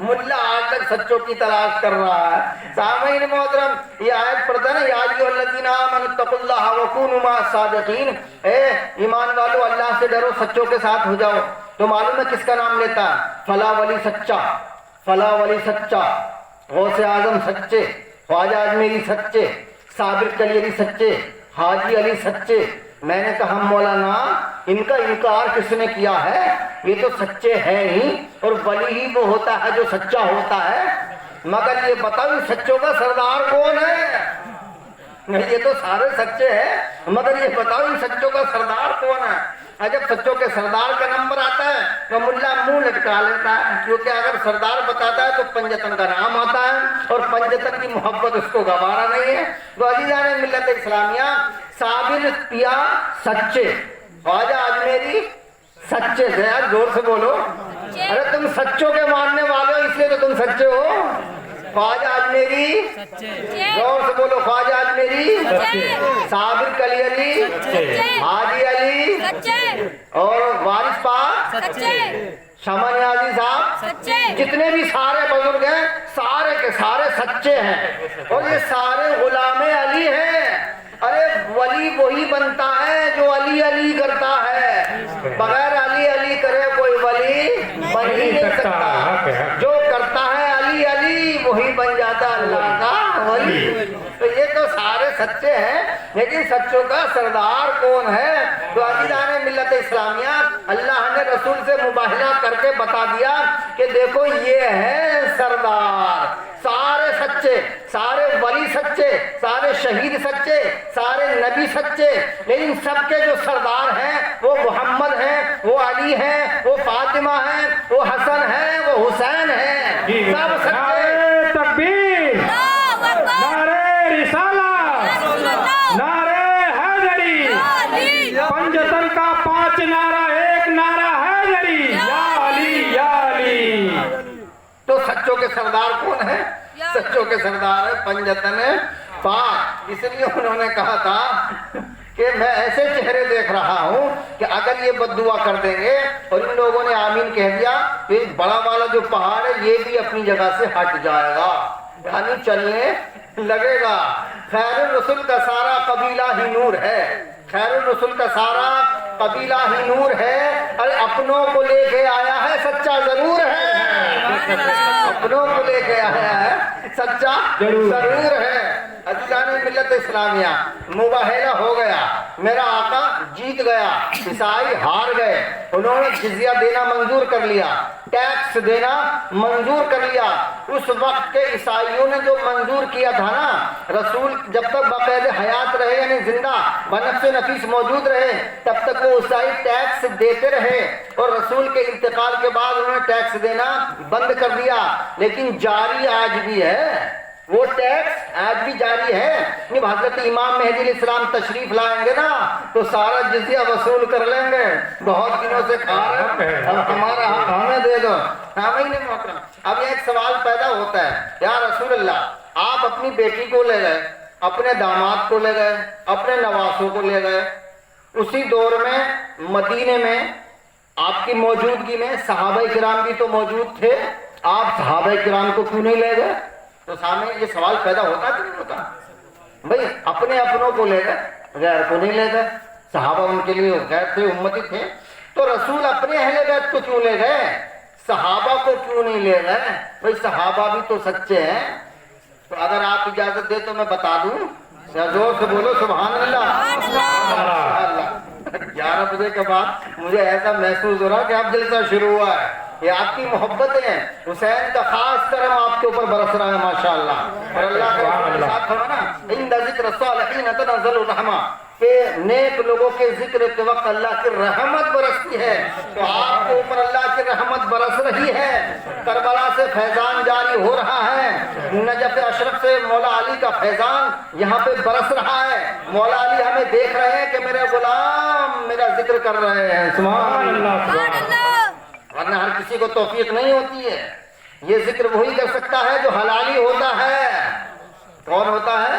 ملا آج تک سچوں کی تلاش کر رہا ہے. سامعین محترم, یہ آیت پڑھتا نا, یا ایھا الذین آمنوا اتقوا اللہ وکونوا مع الصادقین, اے ایمان والو اللہ سے ڈرو, سچوں کے ساتھ ہو جاؤ. تو معلوم ہے کس کا نام لیتا ہے؟ فلاں ولی سچا, فلاں ولی سچا, غوث اعظم سچے, خواجہ اجمیری سچے, صابر علی سچے, حاجی علی سچے. میں نے کہا مولانا ان کا انکار کس نے کیا ہے؟ یہ تو سچے ہیں ہی, اور ولی ہی وہ ہوتا ہے جو سچا ہوتا ہے. مگر یہ بتاؤ سچوں کا سردار کون ہے؟ یہ تو سارے سچے ہیں, مگر یہ بتاؤ سچوں کا سردار کون ہے؟ جب سچوں کے سردار کا نمبر آتا ہے تو ملا منہ لٹکا لیتا ہے, کیونکہ اگر سردار بتاتا ہے تو پنجتن کا نام آتا ہے, اور پنجتن کی محبت اس کو گوارا نہیں ہے. تو عزیزان ملت اسلامیہ, صابر پیا سچے, خواجہ اجمیری سچے تھے. یار زور سے بولو, ارے تم سچوں کے ماننے والے ہو اس لیے تو تم سچے ہو. خواجہ اجمیری, زور سے بولو, خواجہ اجمیری, صابر علی, حاجی علی, اور وارث پاک, شمع نیازی صاحب, جتنے بھی سارے بزرگ ہیں سارے کے سارے سچے ہیں, اور یہ سارے غلام علی ہیں. ارے ولی وہی بنتا ہے جو علی علی کرتا ہے, بغیر علی علی کرے کوئی ولی بن ہی نہیں سکتا. جو کرتا ہے علی علی وہی بن جاتا اللہ کا ولی. تو یہ تو سارے سچے ہیں, لیکن سچوں کا سردار کون ہے؟ تو عزیزان ملت اسلامیہ, اللہ نے رسول سے مباہلہ کر کے بتا دیا کہ دیکھو یہ ہے سردار. سارے سچے, سارے ولی سچے, سارے شہید سچے, سارے نبی سچے, لیکن سب کے جو سردار ہیں وہ محمد ہیں, وہ علی ہیں, وہ فاطمہ ہیں, وہ حسن ہیں, وہ حسین ہیں. سب سچے. تکبیر, نعرہ رسالت, نعرہ حیدری, پنجتن کا 5 نعرہ, ایک نعرہ حیدری, یا علی یا علی. تو سچوں کے سردار کون ہے؟ سچوں کے سردار ہے پنجتن پاک. اس لیے انہوں نے کہا تھا کہ میں ایسے چہرے دیکھ رہا ہوں کہ اگر یہ بد دعا کر دیں گے اور ان لوگوں نے آمین کہہ دیا تو اس بڑا والا جو پہاڑ ہے یہ بھی اپنی جگہ سے ہٹ جائے گا, یعنی چلنے لگے گا. خیر الرسل کا سارا قبیلہ ہی نور ہے, خیر الرسل کا سارا قبیلہ ہی نور ہے. ارے اپنوں کو لے کے آیا ہے سچا ضرور ہے, اپنوں کو لے کے آیا ہے سچا ضرور ہے. عزیزان ملت اسلامیہ, مباہلہ ہو گیا, میرا آقا جیت گیا, عیسائی ہار گئے. انہوں نے جزیہ دینا منظور کر لیا, ٹیکس دینا منظور کر لیا. اس وقت کے عیسائیوں نے جو منظور کیا تھا نا, رسول جب تک بقید حیات رہے, یعنی زندہ بنفس نفیس موجود رہے, تب تک وہ عیسائی ٹیکس دیتے رہے, اور رسول کے انتقال کے بعد انہوں نے ٹیکس دینا بند کر دیا. لیکن جاری آج بھی ہے, وہ ٹیکس آج بھی جاری ہے. جب حضرت امام مہدی علیہ السلام تشریف لائیں گے نا تو سارا جزیہ وصول کر لیں گے. بہت دنوں سے کھا رہے ہیں, اب ہمارا حق ہمیں دے دو. محترم, اب ایک سوال پیدا ہوتا ہے, یا رسول اللہ آپ اپنی بیٹی کو لے گئے, اپنے داماد کو لے گئے, اپنے نواسوں کو لے گئے. اسی دور میں مدینے میں آپ کی موجودگی میں صحابہ کرام بھی تو موجود تھے, آپ صحابہ کرام کو کیوں نہیں لے گئے؟ تو سامنے یہ سوال پیدا ہوتا کہ نہیں ہوتا؟ بھئی اپنے اپنوں کو لے گئے, غیر کو نہیں لے گئے. صحابہ ان کے لیے غیر تھے, امتی تھے, تو رسول اپنے اہل بیت کو کیوں لے گئے, صحابہ کو کیوں نہیں لے گئے؟ بھئی صحابہ بھی تو سچے ہیں. تو اگر آپ اجازت دے تو میں بتا دوں, زور سے بولو سبحان اللہ. 11 بجے کے بعد مجھے ایسا محسوس ہو رہا کہ اب جلسہ شروع ہوا ہے. یہ آپ کی محبتیں ہیں, حسین کا خاص کرم آپ کے اوپر برس رہا ہے ماشاءاللہ. اور اللہ کے ساتھ کھڑا نا, عند ذکر الصالحین تنزل الرحمہ, کہ نیک لوگوں کے ذکر کے وقت اللہ کی رحمت برستی ہے. تو آپ کے اوپر اللہ کی رحمت برس رہی ہے. کربلا سے فیضان جاری ہو رہا ہے, نجف اشرف سے مولا علی کا فیضان یہاں پہ برس رہا ہے. مولا علی ہمیں دیکھ رہے ہیں کہ میرے غلام میرا ذکر کر رہے ہیں. سبحان اللہ. ورنہ ہر کسی کو توفیق نہیں ہوتی ہے. یہ ذکر وہی کر سکتا ہے جو حلالی ہوتا ہے. کون ہوتا ہے؟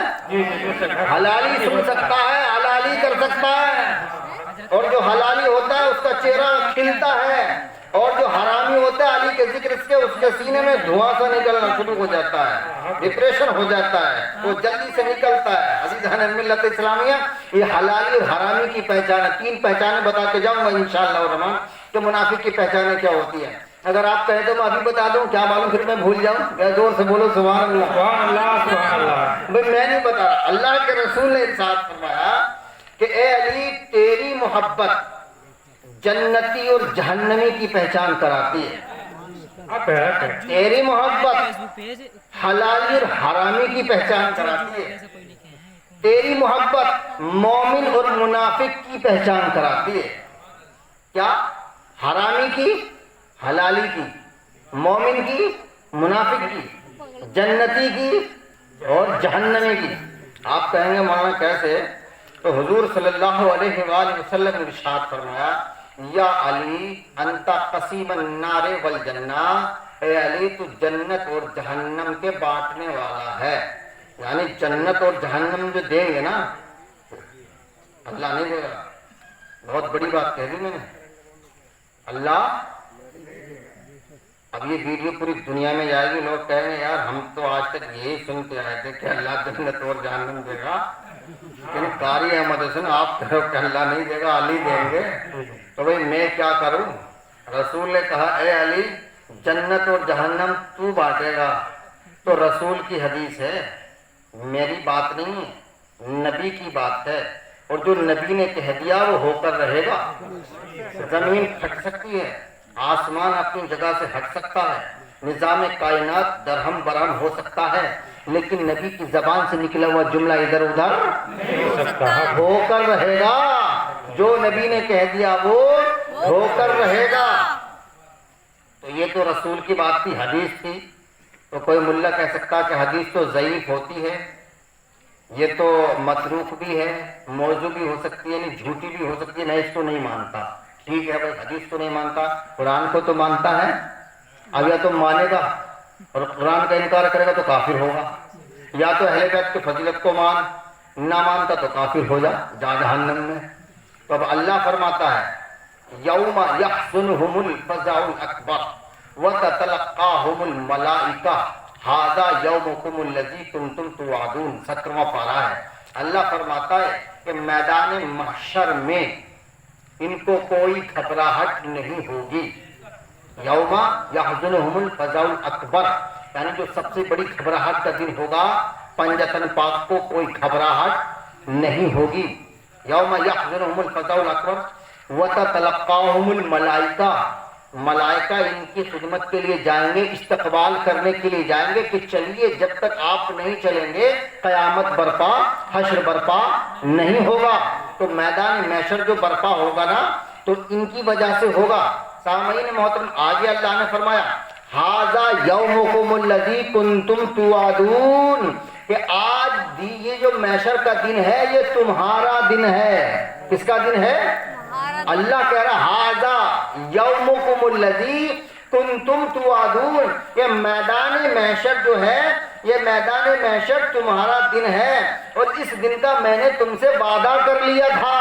حلالی سن سکتا ہے, حلالی کر سکتا ہے, اور جو حلالی ہوتا ہے اس کا چہرہ کھلتا ہے. اور جو حرامی ہوتا ہے علی کے ذکر سے اس کے سینے میں دھواں سا نکلنا شروع ہو جاتا ہے، ڈپریشن ہو جاتا ہے، وہ جلدی سے نکلتا ہے۔ عزیزان ملت اسلامیہ، یہ حلالی اور حرامی کی پہچان ہے۔ 3 پہچانیں بتا کے جاؤں گا انشاءاللہ الرحمن کہ منافق کی پہچانیں کیا ہوتی ہیں۔ اگر آپ کہیں تو میں ابھی بتا دوں، کیا معلوم پھر میں بھول جاؤں؟ زور سے بولو سبحان اللہ۔ سبحان اللہ سبحان اللہ۔ بھئی میں نہیں بتا رہا، اللہ کے رسول نے ارشاد فرمایا کہ اے علی تیری محبت جنتی اور جہنمی کی پہچان کراتی ہے، آپ حیرت ہے۔ تیری محبت حلالی اور حرامی کی پہچان کراتی ہے، تیری محبت مومن اور منافق کی پہچان کراتی ہے۔ کیا؟ حرامی کی، حلالی کی، مومن کی، منافق کی، جنتی کی اور جہنمی کی۔ آپ کہیں گے مولانا کیسے؟ تو حضور صلی اللہ علیہ وآلہ وسلم نے ارشاد فرمایا یا علی انت قسیم النار والجنہ، اے علی تو جنت اور جہنم کے بانٹنے والا ہے۔ یعنی جنت اور جہنم جو دیں گے نا اللہ نہیں دے گا۔ بہت بڑی بات کہہ دی میں نے، اللہ اب یہ ویڈیو پوری دنیا میں جائے گی، لوگ کہیں گے یار ہم تو آج تک یہی سنتے آئے تھے کہ اللہ جنت اور جہنم دے گا، لیکن قاری احمد حسن آپ کہو کہ اللہ نہیں دے گا علی دیں گے، تو بھئی میں کیا کروں؟ رسول نے کہا اے علی جنت اور جہنم تو بانٹے گا، تو رسول کی حدیث ہے، میری بات نہیں ہے، نبی کی بات ہے، اور جو نبی نے کہہ دیا وہ ہو کر رہے گا۔ زمین پھٹ سکتی ہے، آسمان اپنی جگہ سے ہٹ سکتا ہے، نظام کائنات درہم برہم ہو سکتا ہے، لیکن نبی کی زبان سے نکلا ہوا جملہ ادھر ادھر نہیں ہو سکتا ہے۔ ہو کر رہے گا۔ جو نبی نے کہہ دیا وہ ہو کر رہے گا۔ تو یہ تو رسول کی بات تھی، حدیث تھی، تو کوئی ملا کہہ سکتا کہ حدیث تو ضعیف ہوتی ہے، یہ تو متروک بھی ہے، موضوع بھی ہو سکتی ہے، یعنی جھوٹی بھی ہو سکتی ہے، میں اس کو نہیں مانتا۔ ٹھیک ہے بھائی، حدیث کو نہیں مانتا، قرآن کو تو مانتا ہے۔ اب یا تو مانے گا اور قرآن کا انکار کرے گا تو کافر ہوگا، یا تو اہل بیت کی فضیلت کو مان، نہ مانتا تو کافر ہو جا جہنم میں۔ تو اب اللہ فرماتا ہے یوم یحزنہم الفزع الاکبر وتتلقاہم الملائکہ ھذا یومکم الذی کنتم توعدون، 17واں پارہ ہے۔ اللہ فرماتا ہے کہ میدان محشر میں ان کو کوئی گھبراہٹ نہیں ہوگی۔ یوم یحزنہم الفزع الاکبر، یعنی جو سب سے بڑی گھبراہٹ کا دن ہوگا، پنجتن پاک کو کوئی گھبراہٹ نہیں ہوگی۔ یوم یحزنہم الفزع الاکبر وتتلقاہم الملائکہ، ملائکہ ان کی خدمت کے لیے جائیں گے، استقبال کرنے کے لیے جائیں گے کہ چلیے، جب تک آپ نہیں چلیں گے قیامت برپا، حشر برپا نہیں ہوگا۔ تو میدان محشر جو برپا ہوگا نا تو ان کی وجہ سے ہوگا۔ سامعین محترم، آگے اللہ نے فرمایا ھذا یومکم الذی کنتم توعدون، کہ آج یہ جو محشر کا دن ہے یہ تمہارا دن ہے۔ کس کا دن ہے؟ اللہ کہہ رہا ھذا یومکم الذی کنتم توعدون، یہ میدان محشر جو ہے، یہ میدان محشر تمہارا دن ہے، اور اس دن کا میں نے تم سے وعدہ کر لیا تھا،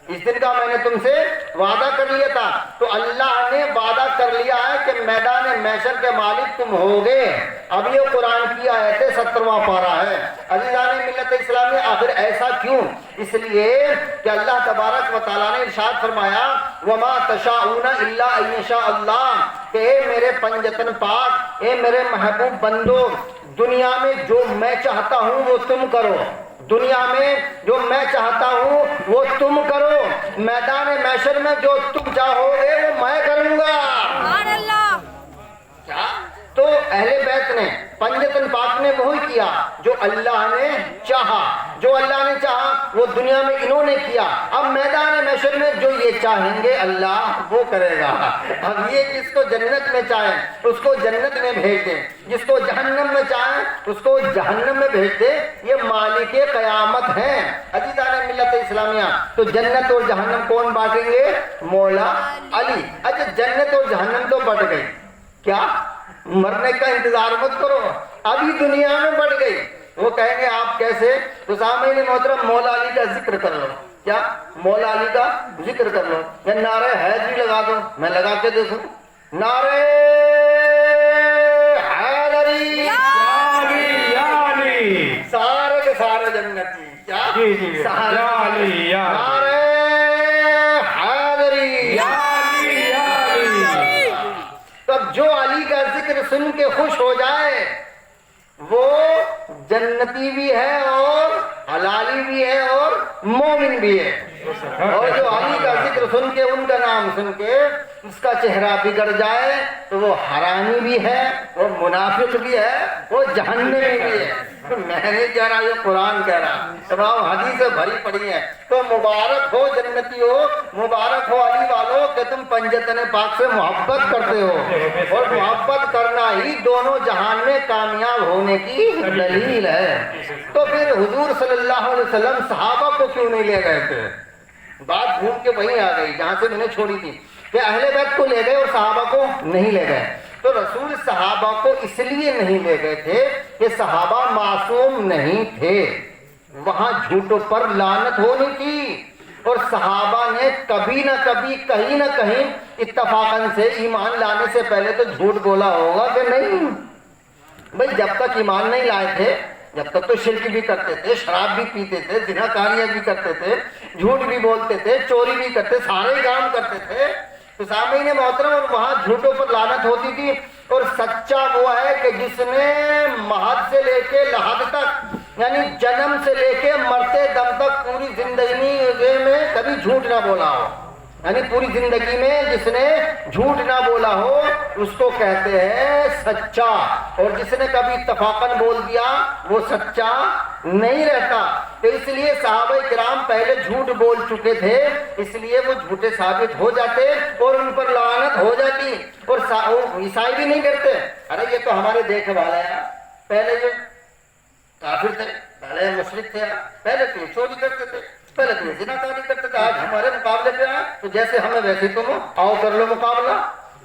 اس دن کا میں نے تم سے وعدہ کر لیا تھا۔ تو اللہ نے وعدہ کر لیا ہے کہ میدان محشر کے مالک تم ہوگے۔ اب یہ قرآن کی آیت 17واں پارہ ہے۔ عزیزان ملت اسلامی، آخر ایسا کیوں؟ اس لیے کہ اللہ تبارک و تعالیٰ نے ارشاد فرمایا وَمَا تَشَاءُونَ إِلَّا أَن يَشَاءَ اللَّهُ، کہ اے میرے پنجتن پاک، اے میرے محبوب بندو، دنیا میں جو میں چاہتا ہوں وہ تم کرو، دنیا میں جو میں چاہتا ہوں وہ تم کرو، میدان محشر میں جو تم چاہو گے وہ میں کروں گا۔ سبحان اللہ۔ کیا؟ تو اہل بیت نے، پنجتن پاک نے وہی کیا جو اللہ نے چاہا، جو اللہ نے چاہا وہ دنیا میں انہوں نے کیا۔ اب میدان محشر میں جو یہ چاہیں گے اللہ وہ کرے گا۔ اب یہ جس کو جنت میں چاہیں اس کو جنت میں بھیج دیں، جس کو جہنم میں چاہیں اس کو جہنم میں بھیج دیں، یہ مالک قیامت ہیں۔ عزیزان ملت اسلامیہ، تو جنت اور جہنم کون بانٹیں گے؟ مولا علی۔ اچھا جنت اور جہنم تو بٹ گئی، کیا مرنے کا انتظار مت کرو، ابھی دنیا میں بڑھ گئی۔ وہ کہیں گے آپ کیسے؟ تو سامعین محترم مولا علی کا ذکر کر لو۔ کیا مولا علی کا ذکر کر لو یا نعرہ حیدری لگا دو. میں لگا کے دیکھوں نعرہ حیدری یا علی سارے کے سارے جنتی کیا جی جی سارے یا علی یا نعرہ حیدری. تو اب جو علی کا ذکر سن کے خوش ہو جائے وہ جنتی بھی ہے اور حلالی بھی ہے اور مومن بھی ہے. اور جو علی کا ذکر سن کے ان کا نام سن کے اس کا چہرہ بگڑ جائے تو وہ حرامی بھی ہے، وہ منافق بھی ہے، وہ جہنمی بھی ہے. میں نہیں کہہ رہا، یہ قرآن کہہ رہا، تمام حدیثیں بھری پڑی ہیں. تو مبارک ہو جنتی ہو، مبارک ہو علی والو کہ تم پنجتن پاک سے محبت کرتے ہو، اور محبت کرنا ہی دونوں جہان میں کامیاب ہونے کی دلیل ہے. تو پھر حضور صلی اللہ علیہ وسلم صحابہ کو کیوں نہیں لے گئے تھے؟ بات گھوم کے وہیں آ گئی جہاں سے میں نے چھوڑی تھی کہ اہل بیت کو لے گئے اور صحابہ کو نہیں لے گئے. تو رسول صحابہ کو اس لیے نہیں لے گئے تھے کہ صحابہ معصوم نہیں تھے، وہاں جھوٹوں پر لعنت ہونی تھی، اور صحابہ نے کبھی نہ کبھی کہیں نہ کہیں اتفاقاً سے ایمان لانے سے پہلے تو جھوٹ بولا ہوگا کہ نہیں. بھئی جب تک ایمان نہیں لائے تھے، جب تک تو شرک بھی کرتے تھے، شراب بھی پیتے تھے، زناکاریاں بھی کرتے تھے، جھوٹ بھی بولتے تھے، چوری بھی کرتے، سارے کام کرتے تھے. تو سامعین محترم، اور وہاں جھوٹوں پر لعنت ہوتی تھی. اور سچا وہ ہے کہ جس نے مہد سے لے کے لحد تک، یعنی جنم سے لے کے مرتے دم تک پوری زندگی میں کبھی جھوٹ نہ بولا ہو، یعنی پوری زندگی میں جس نے جھوٹ نہ بولا ہو اس کو کہتے ہیں سچا. اور جس نے کبھی اتفاقاً بول دیا وہ سچا نہیں رہتا. تو اس لیے صحابہ کرام پہلے جھوٹ بول چکے تھے، اس لیے وہ جھوٹے ثابت ہو جاتے اور ان پر لعنت ہو جاتی. اور عیسائی بھی نہیں کرتے، ارے یہ تو ہمارے دیکھنے والے ہیں، پہلے جو کافر تھے، پہلے مشرک تھے، پہلے تو یہ چوری کرتے تھے، پہلے تو یہ زناکاری کرتے تھے، آج ہمارے مقابلے پہ آئے تو جیسے ہمیں ویسے تم آؤ کر لو مقابلہ.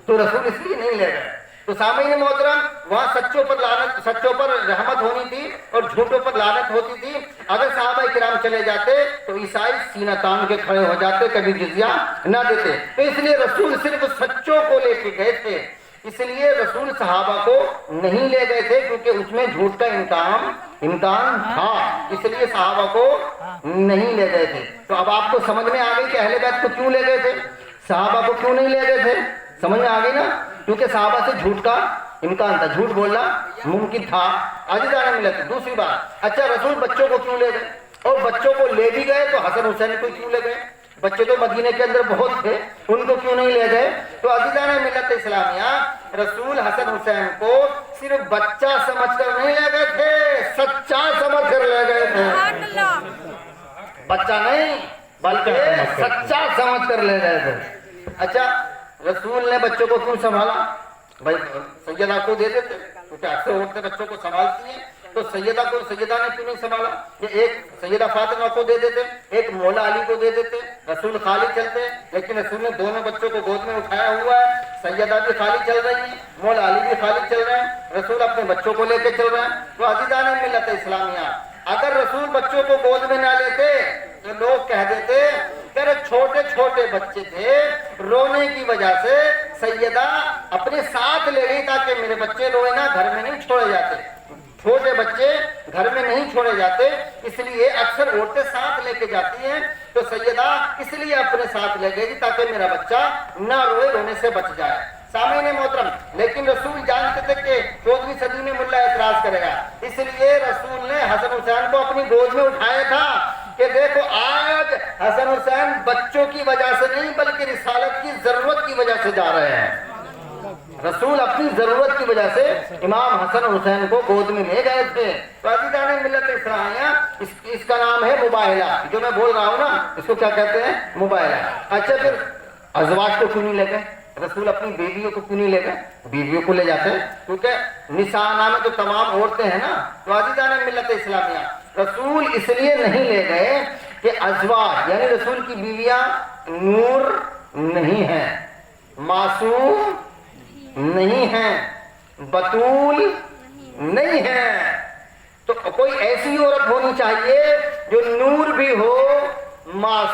تو رسول اس لیے نہیں لے گئے. تو سامعین محترم، وہاں سچوں پر لعنت، سچوں پر رحمت ہونی تھی اور جھوٹوں پر لعنت ہوتی تھی. اگر صحابہ کرام چلے جاتے تو عیسائی سینہ تان کے کھڑے ہو جاتے، کبھی جزیہ نہ دیتے. تو اس لیے رسول صرف سچوں کو لے کے گئے تھے، اس لیے رسول صحابہ کو نہیں لے گئے تھے کیونکہ اس میں جھوٹ کا امکان تھا، اس لیے صحابہ کو نہیں لے گئے تھے. تو اب آپ کو سمجھ میں آ گئی کہ اہل بیت کو کیوں لے گئے تھے، صحابہ کو کیوں نہیں لے گئے تھے. سمجھ میں آ گئی نا، کیونکہ صحابہ سے جھوٹ کا امکان تھا، جھوٹ بولنا ممکن تھا. عزیزان ملت، دوسری بات، اچھا رسول بچوں کو کیوں لے گئے؟ اور بچوں کو لے بھی گئے تو حسن حسین کو کیوں لے گئے؟ بچے تو مدینے کے اندر بہت تھے، ان کو کیوں نہیں لے گئے؟ تو عزیزان ملت اسلامیہ، رسول حسن حسین کو صرف بچہ سمجھ کر نہیں لے گئے تھے، سچا سمجھ کر لے گئے تھے. بچہ نہیں بلکہ سچا سمجھ کر لے گئے تھے. اچھا رسول نے بچوں کو کیوں سنبھالا؟ بھائی سیدہ کو دے دیتے، کیونکہ اکثر عورتیں بچوں کو سنبھالتی ہیں. تو سیدہ نے کیوں نہیں سنبھالا؟ کہ ایک سیدہ فاطمہ کو دے دیتے، ایک مولا علی کو دے دیتے، رسول خالی چلتے. لیکن رسول نے دونوں بچوں کو گود میں اٹھایا ہوا ہے، سیدہ بھی خالی چل رہی ہے، مولا علی بھی خالی چل رہے ہیں، رسول اپنے بچوں کو لے کے چل رہے ہیں. تو عزیزان ملت اسلامیہ، اگر رسول بچوں کو گود میں نہ لیتے تو لوگ کہہ دیتے کہ چھوٹے چھوٹے بچے تھے، رونے کی وجہ سے سیدہ اپنے ساتھ لے گئی تاکہ میرے بچے روئے نا، گھر میں نہیں چھوڑے جاتے، چھوٹے بچے گھر میں نہیں چھوڑے جاتے، اس لیے اکثر عورتیں ساتھ لے کے جاتی ہیں. تو سیدہ اس لیے اپنے ساتھ لے گئی تاکہ میرا بچہ نہ روئے، رونے سے بچ جائے. سامعین محترم، لیکن رسول جانتے تھے کہ 14ویں صدی میں ملا اعتراض کرے گا، اس لیے رسول نے حسن حسین کو اپنی گود میں اٹھایا تھا کہ دیکھو آج حسن حسین بچوں کی وجہ سے نہیں بلکہ رسالت کی ضرورت کی وجہ سے جا رہے ہیں. رسول اپنی ضرورت کی وجہ سے امام حسن حسین کو گود میں لے گئے تھے. تو عزیزان ملت اسلامیہ، اس کا نام ہے مباہلہ. جو میں بول رہا ہوں نا، اس کو کیا کہتے ہیں؟ مباہلہ. اچھا پھر ازواج کو کیوں نہیں لے گئے؟ رسول اپنی بیویوں کو کیوں نہیں لے گئے؟ بیویوں کو لے جاتے کیونکہ نساء میں تو تمام عورتیں ہیں نا. تو عزیزان ملت اسلامیہ، رسول اس لیے نہیں لے گئے کہ ازواج یعنی رسول کی بیویاں نور نہیں ہیں، معصوم نہیں ہیں، بطول نہیں ہیں. تو کوئی ایسی عورت ہونی چاہیے جو نور بھی ہو، معصوم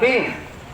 3।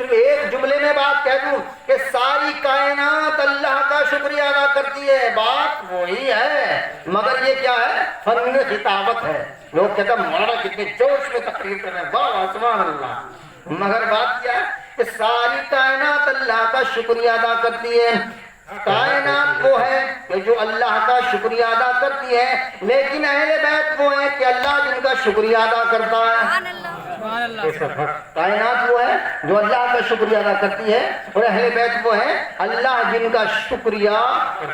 صرف ایک جملے میں بات کہہ دوں کہ ساری کائنات اللہ کا شکریہ ادا کرتی ہے، بات وہی ہے، مگر یہ کیا ہے؟ فن خطابت ہے۔ لوگ کہتے ہیں مولانا کتنے جوش میں تقریر کر رہے ہیں، واہ سبحان اللہ، مگر بات کیا ہے کہ ساری کائنات اللہ کا شکریہ ادا کرتی ہے۔ کائنات وہ ہے کہ جو اللہ کا شکریہ ادا کرتی ہے، لیکن اہل بیت وہ ہیں کہ اللہ جن کا شکریہ ادا کرتا ہے۔ سبحان اللہ۔ کائنات وہ ہے جو اللہ کا شکریہ ادا کرتی ہے، اور اہل بیت وہ ہیں اللہ جن کا شکریہ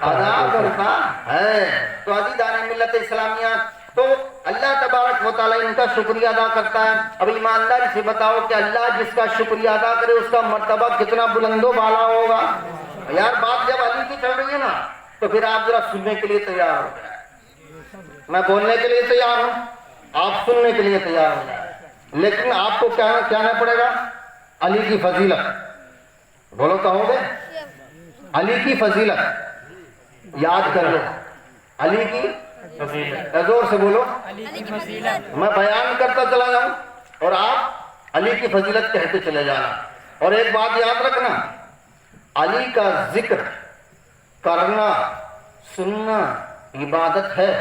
ادا کرتا ہے۔ تو عزیزان ملت اسلامیہ، تو اللہ تبارک و تعالیٰ ان کا شکریہ ادا کرتا ہے۔ اب ایمانداری سے بتاؤ کہ اللہ جس کا شکریہ ادا کرے اس کا مرتبہ کتنا بلند و بالا ہوگا؟ یار بات جب علی کی چل رہی ہے نا تو پھر آپ ذرا سننے کے لیے تیار ہو جائیں۔ میں بولنے کے لیے تیار ہوں، آپ سننے کے لیے تیار ہو جائیں، لیکن آپ کو کیا کہنا پڑے گا؟ علی کی فضیلت بولو، کہو گے علی کی فضیلت یاد کر لو، علی کی زور سے بولو، علی کی فضیلت۔ میں بیان کرتا چلا جاؤں اور آپ علی کی فضیلت کہتے چلے جانا۔ اور ایک بات یاد رکھنا، علی کا ذکر کرنا سننا عبادت ہے۔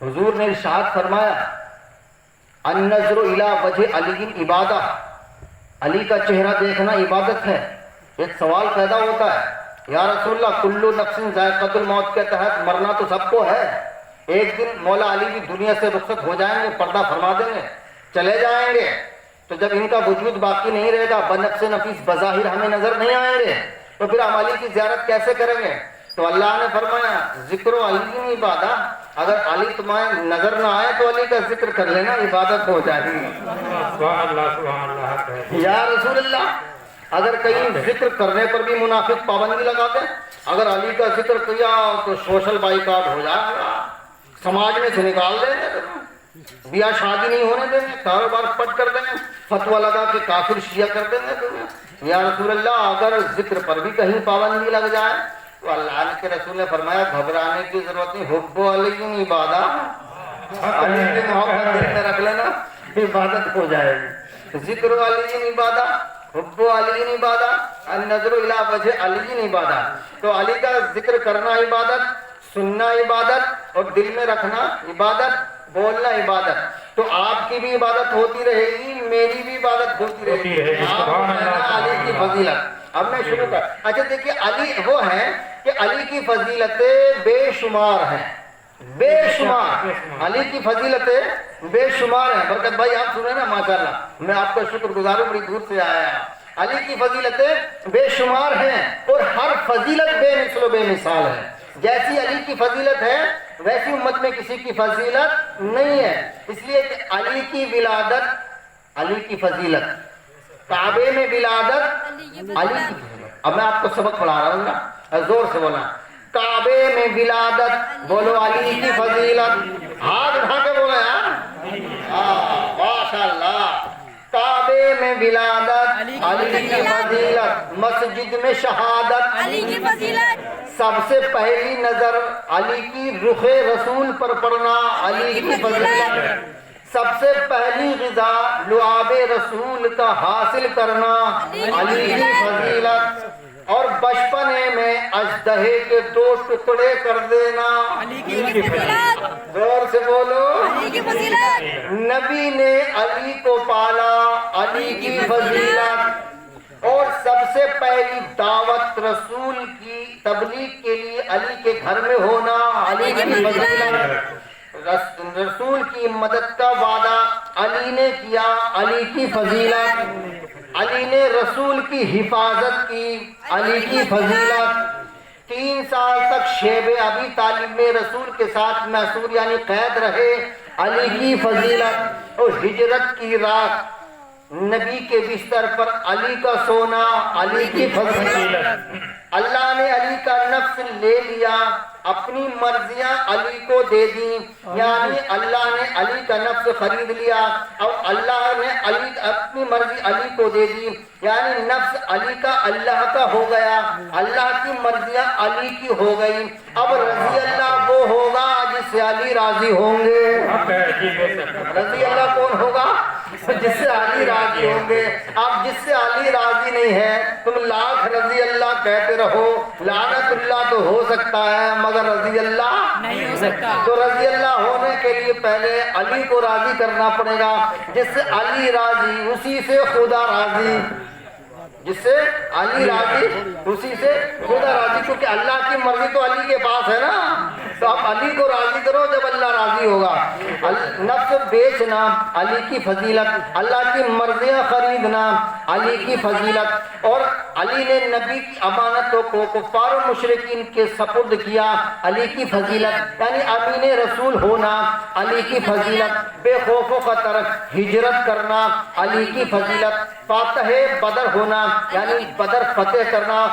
حضور نے ارشاد فرمایا النظر الی وجہ علی عبادہ، علی کا چہرہ دیکھنا عبادت ہے۔ ایک سوال پیدا ہوتا ہے، یا رسول اللہ کل نفس ذائقۃ الموت کے تحت مرنا تو سب کو ہے، ایک دن مولا علی بھی دنیا سے رخصت ہو جائیں گے، پردہ فرما دیں گے، چلے جائیں گے، تو جب ان کا وجود باقی نہیں رہے گا، بنفس نفیس بظاہر ہمیں نظر نہیں آئیں گے، تو پھر ہم علی کی زیارت کیسے کریں گے؟ تو اللہ نے فرمایا ذکر و علی عبادت، اگر علی تمہیں نظر نہ آئے تو علی کا ذکر کر لینا، عبادت ہو جائے گی۔ سبحان اللہ۔ یا رسول اللہ، اگر کہیں ذکر کرنے پر بھی منافق پابندی لگاتے، اگر علی کا ذکر کیا تو سوشل بائیکاٹ ہو جائے گا، سماج میں سے نکال دیں گے، بیاہ شادی نہیں ہونے دیں گے، کاروبار پٹ کر دیں گے، فتویٰ لگا کے کافر شیعہ کر دیں گے۔ یا رسول اللہ، اگر ذکر پر بھی کہیں پابندی لگ جائے تو اللہ کے رسول نے فرمایا گھبرانے کی ضرورت نہیں، حب علی عبادت، علی کی محبت دل میں رکھ لینا، عبادت ہو جائے گی۔ ذکر علی عبادت، حب علی عبادت، النظر الی وجہ علی عبادت۔ تو علی کا ذکر کرنا عبادت، سننا عبادت، اور دل میں رکھنا عبادت، بولنا عبادت۔ تو آپ کی بھی عبادت ہوتی رہے گی، میری بھی عبادت ہوتی رہے گی۔ علی کی فضیلت اب میں شروع کر، اچھا دیکھیے علی وہ ہے کہ علی کی فضیلتیں بے شمار ہیں، بے شمار، علی کی فضیلتیں بے شمار ہیں۔ برکت بھائی آپ سنیں نا، ماشاءاللہ میں آپ کا شکر گزار ہوں، بڑی دور سے آیا ہے۔ علی کی فضیلتیں بے شمار ہیں، اور ہر فضیلت بے مثل و بے مثال ہے۔ جیسی علی کی فضیلت ہے ویسی امت میں کسی کی فضیلت نہیں ہے، اس لیے کہ علی کی ولادت، علی کی فضیلت، کعبے میں ولادت، علی کی فضیلت۔ اب میں آپ کو سبق پڑھا رہا ہوں نا، زور سے بولا، کعبے میں ولادت، بولو علی کی فضیلت، ہاتھ اٹھا کے بولو یار، ماشاءاللہ، کعبے میں ولادت، علی کی فضیلت، مسجد میں شہادت، علی کی فضیلت، سب سے پہلی نظر علی کی رخ رسول پر پڑنا، علی کی فضیلت، سب سے پہلی غذا لعاب رسول کا حاصل کرنا، علی کی فضیلت، اور بچپنے میں اژدہے کے 2 ٹکڑے کر دینا، علی کی فضیلت، زور سے بولو، علی کی فضیلت، نبی نے علی کو پالا، علی کی فضیلت، اور سب سے پہلی دعوت رسول کی تبلیغ کے لیے علی کے گھر میں ہونا، علی کی فضیلت، رسول کی مدد کا وعدہ علی نے کیا، علی کی فضیلت، علی نے رسول کی حفاظت کی، علی کی فضیلت، 3 سال تک شیب ابی طالب میں رسول کے ساتھ محصور یعنی قید رہے، علی کی فضیلت، اور ہجرت کی رات نبی کے بستر پر علی کا سونا، علی کی فضیلت، اللہ نے علی کا نفس لے لیا، اپنی مرضیاں علی کو دے دی، یعنی اللہ نے علی کا نفس خرید لیا اور اللہ نے اپنی مرضی علی کو دے دی، یعنی نفس علی کا اللہ کا ہو گیا، اللہ کی مرضیاں علی کی ہو گئی۔ اب رضی اللہ وہ ہوگا جس سے علی راضی ہوں گے، رضی اللہ کون ہوگا؟ جس سے علی راضی ہوں گے. اب جس سے علی راضی نہیں ہے تم لاکھ رضی اللہ کہتے رہو, لعنت اللہ تو ہو سکتا ہے مگر رضی اللہ نہیں ہو سکتا. تو رضی اللہ ہونے کے لیے پہلے علی کو راضی کرنا پڑے گا. جس سے علی راضی اسی سے خدا راضی, جس سے علی راضی اسی سے خدا راضی, کیونکہ اللہ کی مرضی تو علی کے پاس ہے نا. تو اب علی کو راضی کرو جب اللہ راضی ہوگا. نفس بیچنا علی کی فضیلت, اللہ کی مرضیاں خریدنا علی کی فضیلت, اور علی نے نبی کی امانتوں کو کفار و مشرکین کے سپرد کیا علی کی فضیلت, یعنی امین رسول ہونا علی کی فضیلت, بے خوف و خطر ہجرت کرنا علی کی فضیلت, فاتح بدر ہونا یعنی بدر فتح کرنا,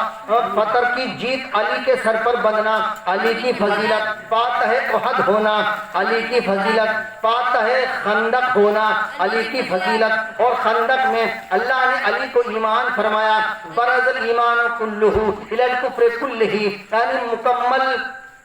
فتح کی جیت علی کے سر پر بندنا علی کی فضیلت, فاتح احد ہونا علی کی فضیلت, فاتح خندق ہونا علی کی فضیلت. اور خندق میں اللہ نے علی کو ایمان فرمایا, برز الایمان کلہ الی الکفر کلہ, یعنی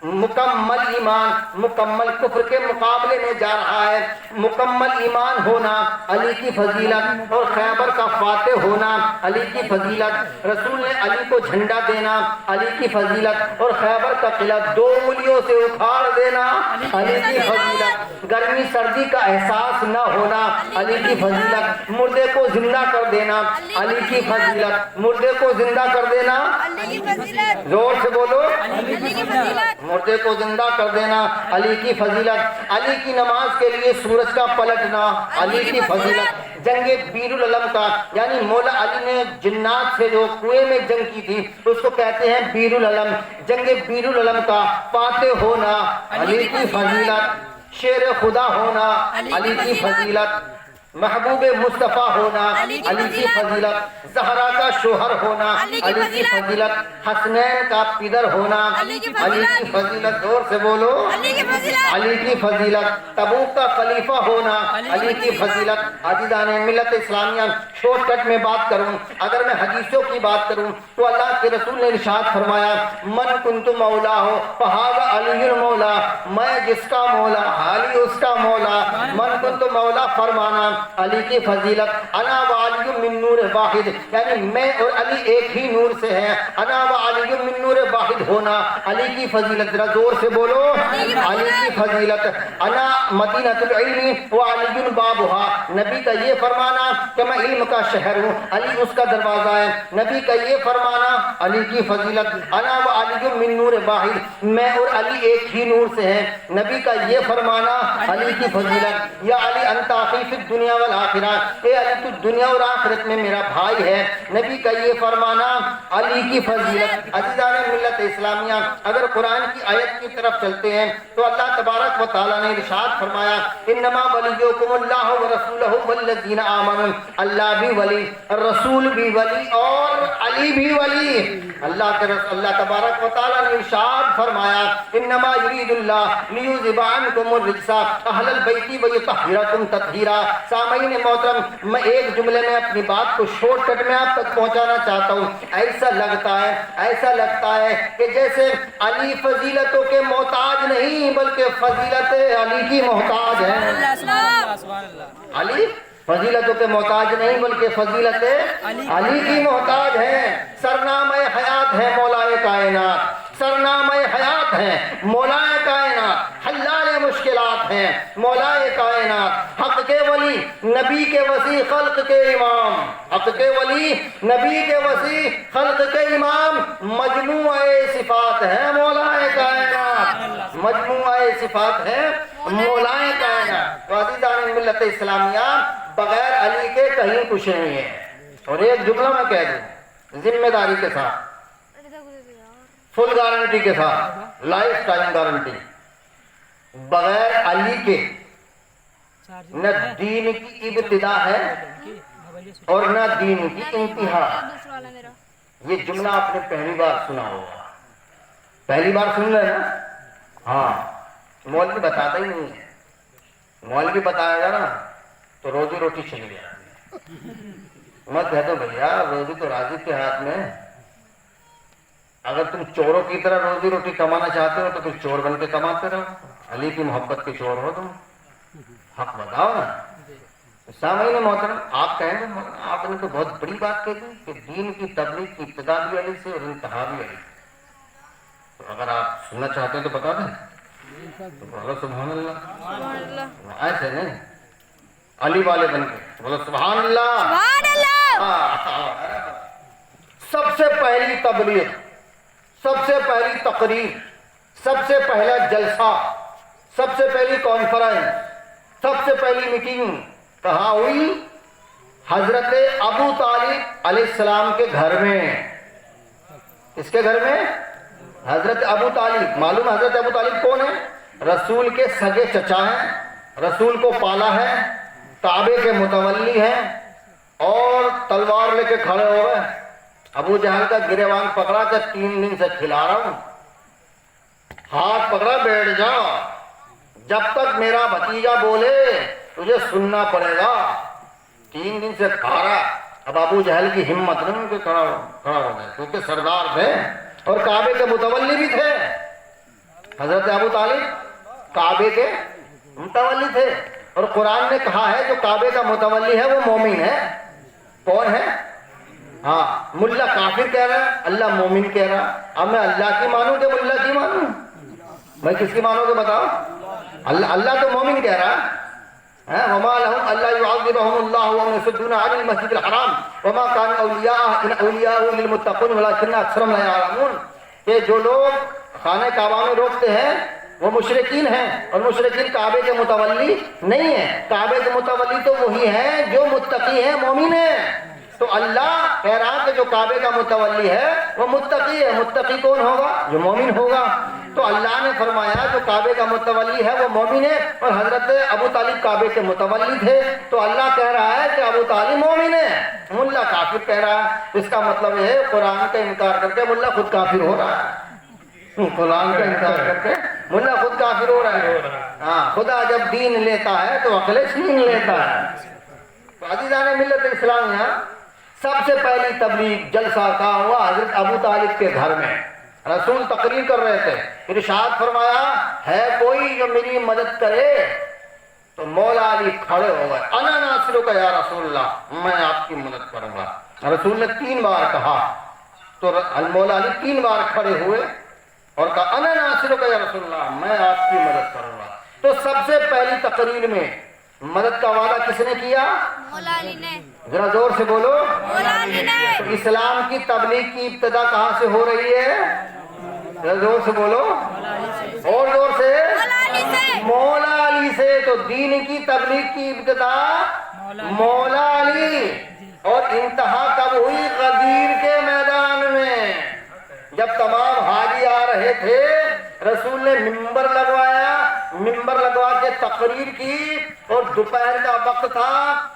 مکمل ایمان مکمل کفر کے مقابلے میں جا رہا ہے. مکمل ایمان ہونا علی کی فضیلت, اور خیبر کا فاتح ہونا علی کی فضیلت. رسول نے علی کو جھنڈا دینا علی کی فضیلت, اور خیبر کا قلعہ 2 انگلیوں سے اکھاڑ دینا علی کی فضیلت. گرمی سردی کا احساس نہ ہونا علی کی فضیلت. مردے کو زندہ کر دینا علی کی فضیلت, مردے کو زندہ کر دینا, علی کی فضیلت. زور سے بولو, علی کی فضیلت. مردے کو زندہ کر دینا علی کی فضیلت. علی کی نماز کے لیے سورج کا پلٹنا علی کی فضیلت. جنگ بیر العلم کا, یعنی مولا علی نے جنات سے جو کنویں میں جنگ کی تھی اس کو کہتے ہیں بیر العلم. جنگ بیر العلم کا فاتح ہونا علی کی فضیلت, شیر خدا ہونا علی کی فضیلت, محبوب مصطفیٰ ہونا علی کی فضیلت, زہرا کا شوہر ہونا علی کی فضیلت, حسنین کا پدر ہونا علی کی فضیلت. زور سے بولو, علی کی فضیلت. علی کی فضیلت. تبوک کا خلیفہ ہونا علی کی فضیلت. عزیزان ملت اسلامیہ, شارٹ کٹ میں بات کروں, اگر میں حدیثوں کی بات کروں تو اللہ کے رسول نے ارشاد فرمایا, من کنت مولا ہو فہذا علی المولا, میں جس کا مولا علی اس کا مولا. من کنت مولا فرمانا علی کی فضیلت. انا و علی من نور واحد, یعنی میں اور علی ایک ہی نور سے ہیں. انا و علی من نور واحد ہونا علی کی فضیلت. ذرا زور سے بولو, علی کی فضیلت. انا مدینۃ العلم و علی بابها, نبی کا یہ فرمانا کہ میں علم کا شہر ہوں, علی اس کا دروازہ ہے. نبی کا یہ فرمانا علی کی فضیلت. انا و علی من نور واحد, میں اور علی ایک ہی نور سے ہیں. نبی کا یہ فرمانا علی کی فضیلت. یا علی انت اخی فی الدنیا والآخرہ, اے علی تو دنیا اور آخرت میں میرا بھائی ہے. نبی کا یہ فرمانا علی کی فضیلت. عزیزان ملت اسلامیہ, اگر قرآن کی آیت کی طرف چلتے ہیں تو اللہ تبارک و تعالیٰ نے ارشاد فرمایا, انما ولیکم اللہ ورسولہ والذین آمنوا, اللہ بھی ولی, رسول بھی ولی, اور علی بھی ولی. اللہ تبارک و تعالیٰ نے ارشاد فرمایا, انما یرید اللہ لیذھب عنکم الرجس اہل البیت ویطہرکم تطہیرا. سامعین محترم, میں ایک جملے میں اپنی بات کو شارٹ کٹ میں آپ تک پہنچانا چاہتا ہوں. ایسا لگتا ہے کہ جیسے علی فضیلتوں کے محتاج نہیں بلکہ فضیلت علی کی محتاج ہے. علی فضیلتوں کے محتاج نہیں بلکہ فضیلت علی کی محتاج ہے. سرنامہ حیات ہے مولائے کائنات, سرنامہ حیات ہے مولائے کائنات, حلال مشکلات ہیں مولائے کائنات, حق کے ولی نبی کے وسیع خلق کے امام, حق کے ولی نبی کے وسیع خلق کے امام, مجموعہ صفات ہے مولائے کائنات, مجموعہ صفات ہے مولائے کائنات. تو عزیزان ملت اسلامیہ, بغیر علی کے کہیں کچھ نہیں ہے. اور ایک جملہ میں کہہ دوں ذمہ داری کے ساتھ, فل گارنٹی کے ساتھ, لائف ٹائم گارنٹی, بغیر علی کے نہ دین کی ابتدا ہے اور نہ دین کی انتہا. یہ جملہ آپ نے پہلی بار سنا ہوگا, پہلی بار سن رہے نا. ہاں, مولوی بتاتا ہی نہیں ہے. مولوی بتائے گا نا تو روزی روٹی چلی جاتی. میں کہتا ہوں بھیا روزی تو راضی کے ہاتھ میں. اگر تم چوروں کی طرح روزی روٹی کمانا چاہتے ہو تو پھر چور بن کے کماتے رہو. علی کی محبت کے چور ہو تم, حق بتاؤ نا. سامعین محترم، آپ کہیں گے آپ نے تو بہت بڑی بات کہی کہ دین کی تبلیغ کی ابتدا بھی علی سے اور انتہا بھی علی سے۔ تو اگر آپ سننا چاہتے ہیں تو بتا دیں، تو بولو سبحان اللہ، سبحان اللہ ایسے نہیں علی والے بن کے بولو سبحان اللہ۔ سبحان اللہ سب سے پہلی تبلیغ، سب سے پہلی تقریر، سب سے پہلا جلسہ، سب سے پہلی کانفرنس، سب سے پہلی میٹنگ کہاں ہوئی؟ حضرت ابو طالب علیہ السلام کے گھر میں۔ کس کے گھر میں؟ حضرت ابو طالب۔ معلوم حضرت ابو طالب کون ہے؟ رسول کے سگے چچا ہیں، رسول کو پالا ہے، کعبے کے متولی ہیں، اور تلوار لے کے کھڑے ہو گئے۔ ابو جہل کا گریبان پکڑا کہ 3 دن سے کھلا رہا ہوں، ہاتھ پکڑا بیٹھ جا، جب تک میرا بھتیجا بولے تجھے سننا پڑے گا۔ 3 دن سے کھا رہا۔ اب ابو جہل کی ہمت نہیں کہ کھڑا ہو گئے، کیونکہ سردار تھے اور کعبے کے متولی بھی تھے۔ حضرت ابو طالب کعبے کے متولی تھے، اور قرآن نے کہا ہے جو کعبے کا متولی ہے وہ مومن ہے۔ کون ہے؟ ہاں، ملا کافر کہہ رہا ہے، اللہ مومن کہہ رہا۔ اب میں اللہ کی مانوں کہ ملا کی مانوں؟ میں کس کی مانوں گے بتاؤ؟ اللہ تو مومن کہہ رہا ہے۔ وما لهم الا يعذبهم الله وهم يصدون عن المسجد الحرام وما كان اولياء للمتقين ولكن اكثرهم لا يعلمون۔ کہ جو لوگ خانہ کعبہ میں روکتے ہیں وہ مشرکین ہیں، اور مشرکین کعبے کے متولی نہیں ہیں۔ کعبے کے متولی تو وہی ہیں جو متقی ہیں، مومن ہیں۔ تو اللہ کہہ رہا کہ جو کعبے کا متولی ہے وہ متقی ہے۔ متقی کون ہوگا؟ جو مومن ہوگا۔ تو اللہ نے فرمایا جو کعبے کا متولی ہے وہ مومن ہے، اور حضرت ابو طالب کعبے کے متولی تھے۔ تو اللہ کہہ رہا ہے کہ ابو طالب مومن ہے، ملا کافر کہہ رہا ہے۔ اس کا مطلب یہ ہے قرآن کا انکار کر کے ملا خود کافر ہو رہا ہے۔ قرآن کا انکار کر کے ملا خود کافر ہو رہا ہے۔ ہاں، خدا جب دین لیتا ہے تو عقل چھین لیتا ہے۔ تو عزیزان ملت اسلامیہ، سب سے پہلی تبلیغ جلسہ کہاں ہوا؟ حضرت ابو طالب کے گھر میں۔ رسول تقریر کر رہے تھے، ارشاد فرمایا ہے کوئی جو میری مدد کرے؟ تو مولا علی کھڑے ہو گئے، انا ناصرک یا رسول اللہ، میں آپ کی مدد کروں گا۔ رسول نے 3 بار کہا، تو مولا علی 3 بار کھڑے ہوئے اور کہا انا ناصرک یا رسول اللہ، میں آپ کی مدد کروں گا۔ تو سب سے پہلی تقریر میں مدد کا وعدہ کس نے کیا؟ مولا علی نے۔ ذرا زور سے بولو۔ مولا علی نے۔ تو اسلام کی تبلیغ کی ابتدا کہاں سے ہو رہی ہے؟ ذرا زور سے بولو، اور زور سے۔ مولا علی سے۔ مولا علی سے۔ تو دین کی تبلیغ کی ابتدا مولا علی، اور انتہا کب ہوئی؟ غدیر کے میدان میں، جب تمام حاجی آ رہے تھے رسول نے ممبر لگوایا، ممبر لگوا کے تقریر کی، اور دوپہر کا وقت تھا،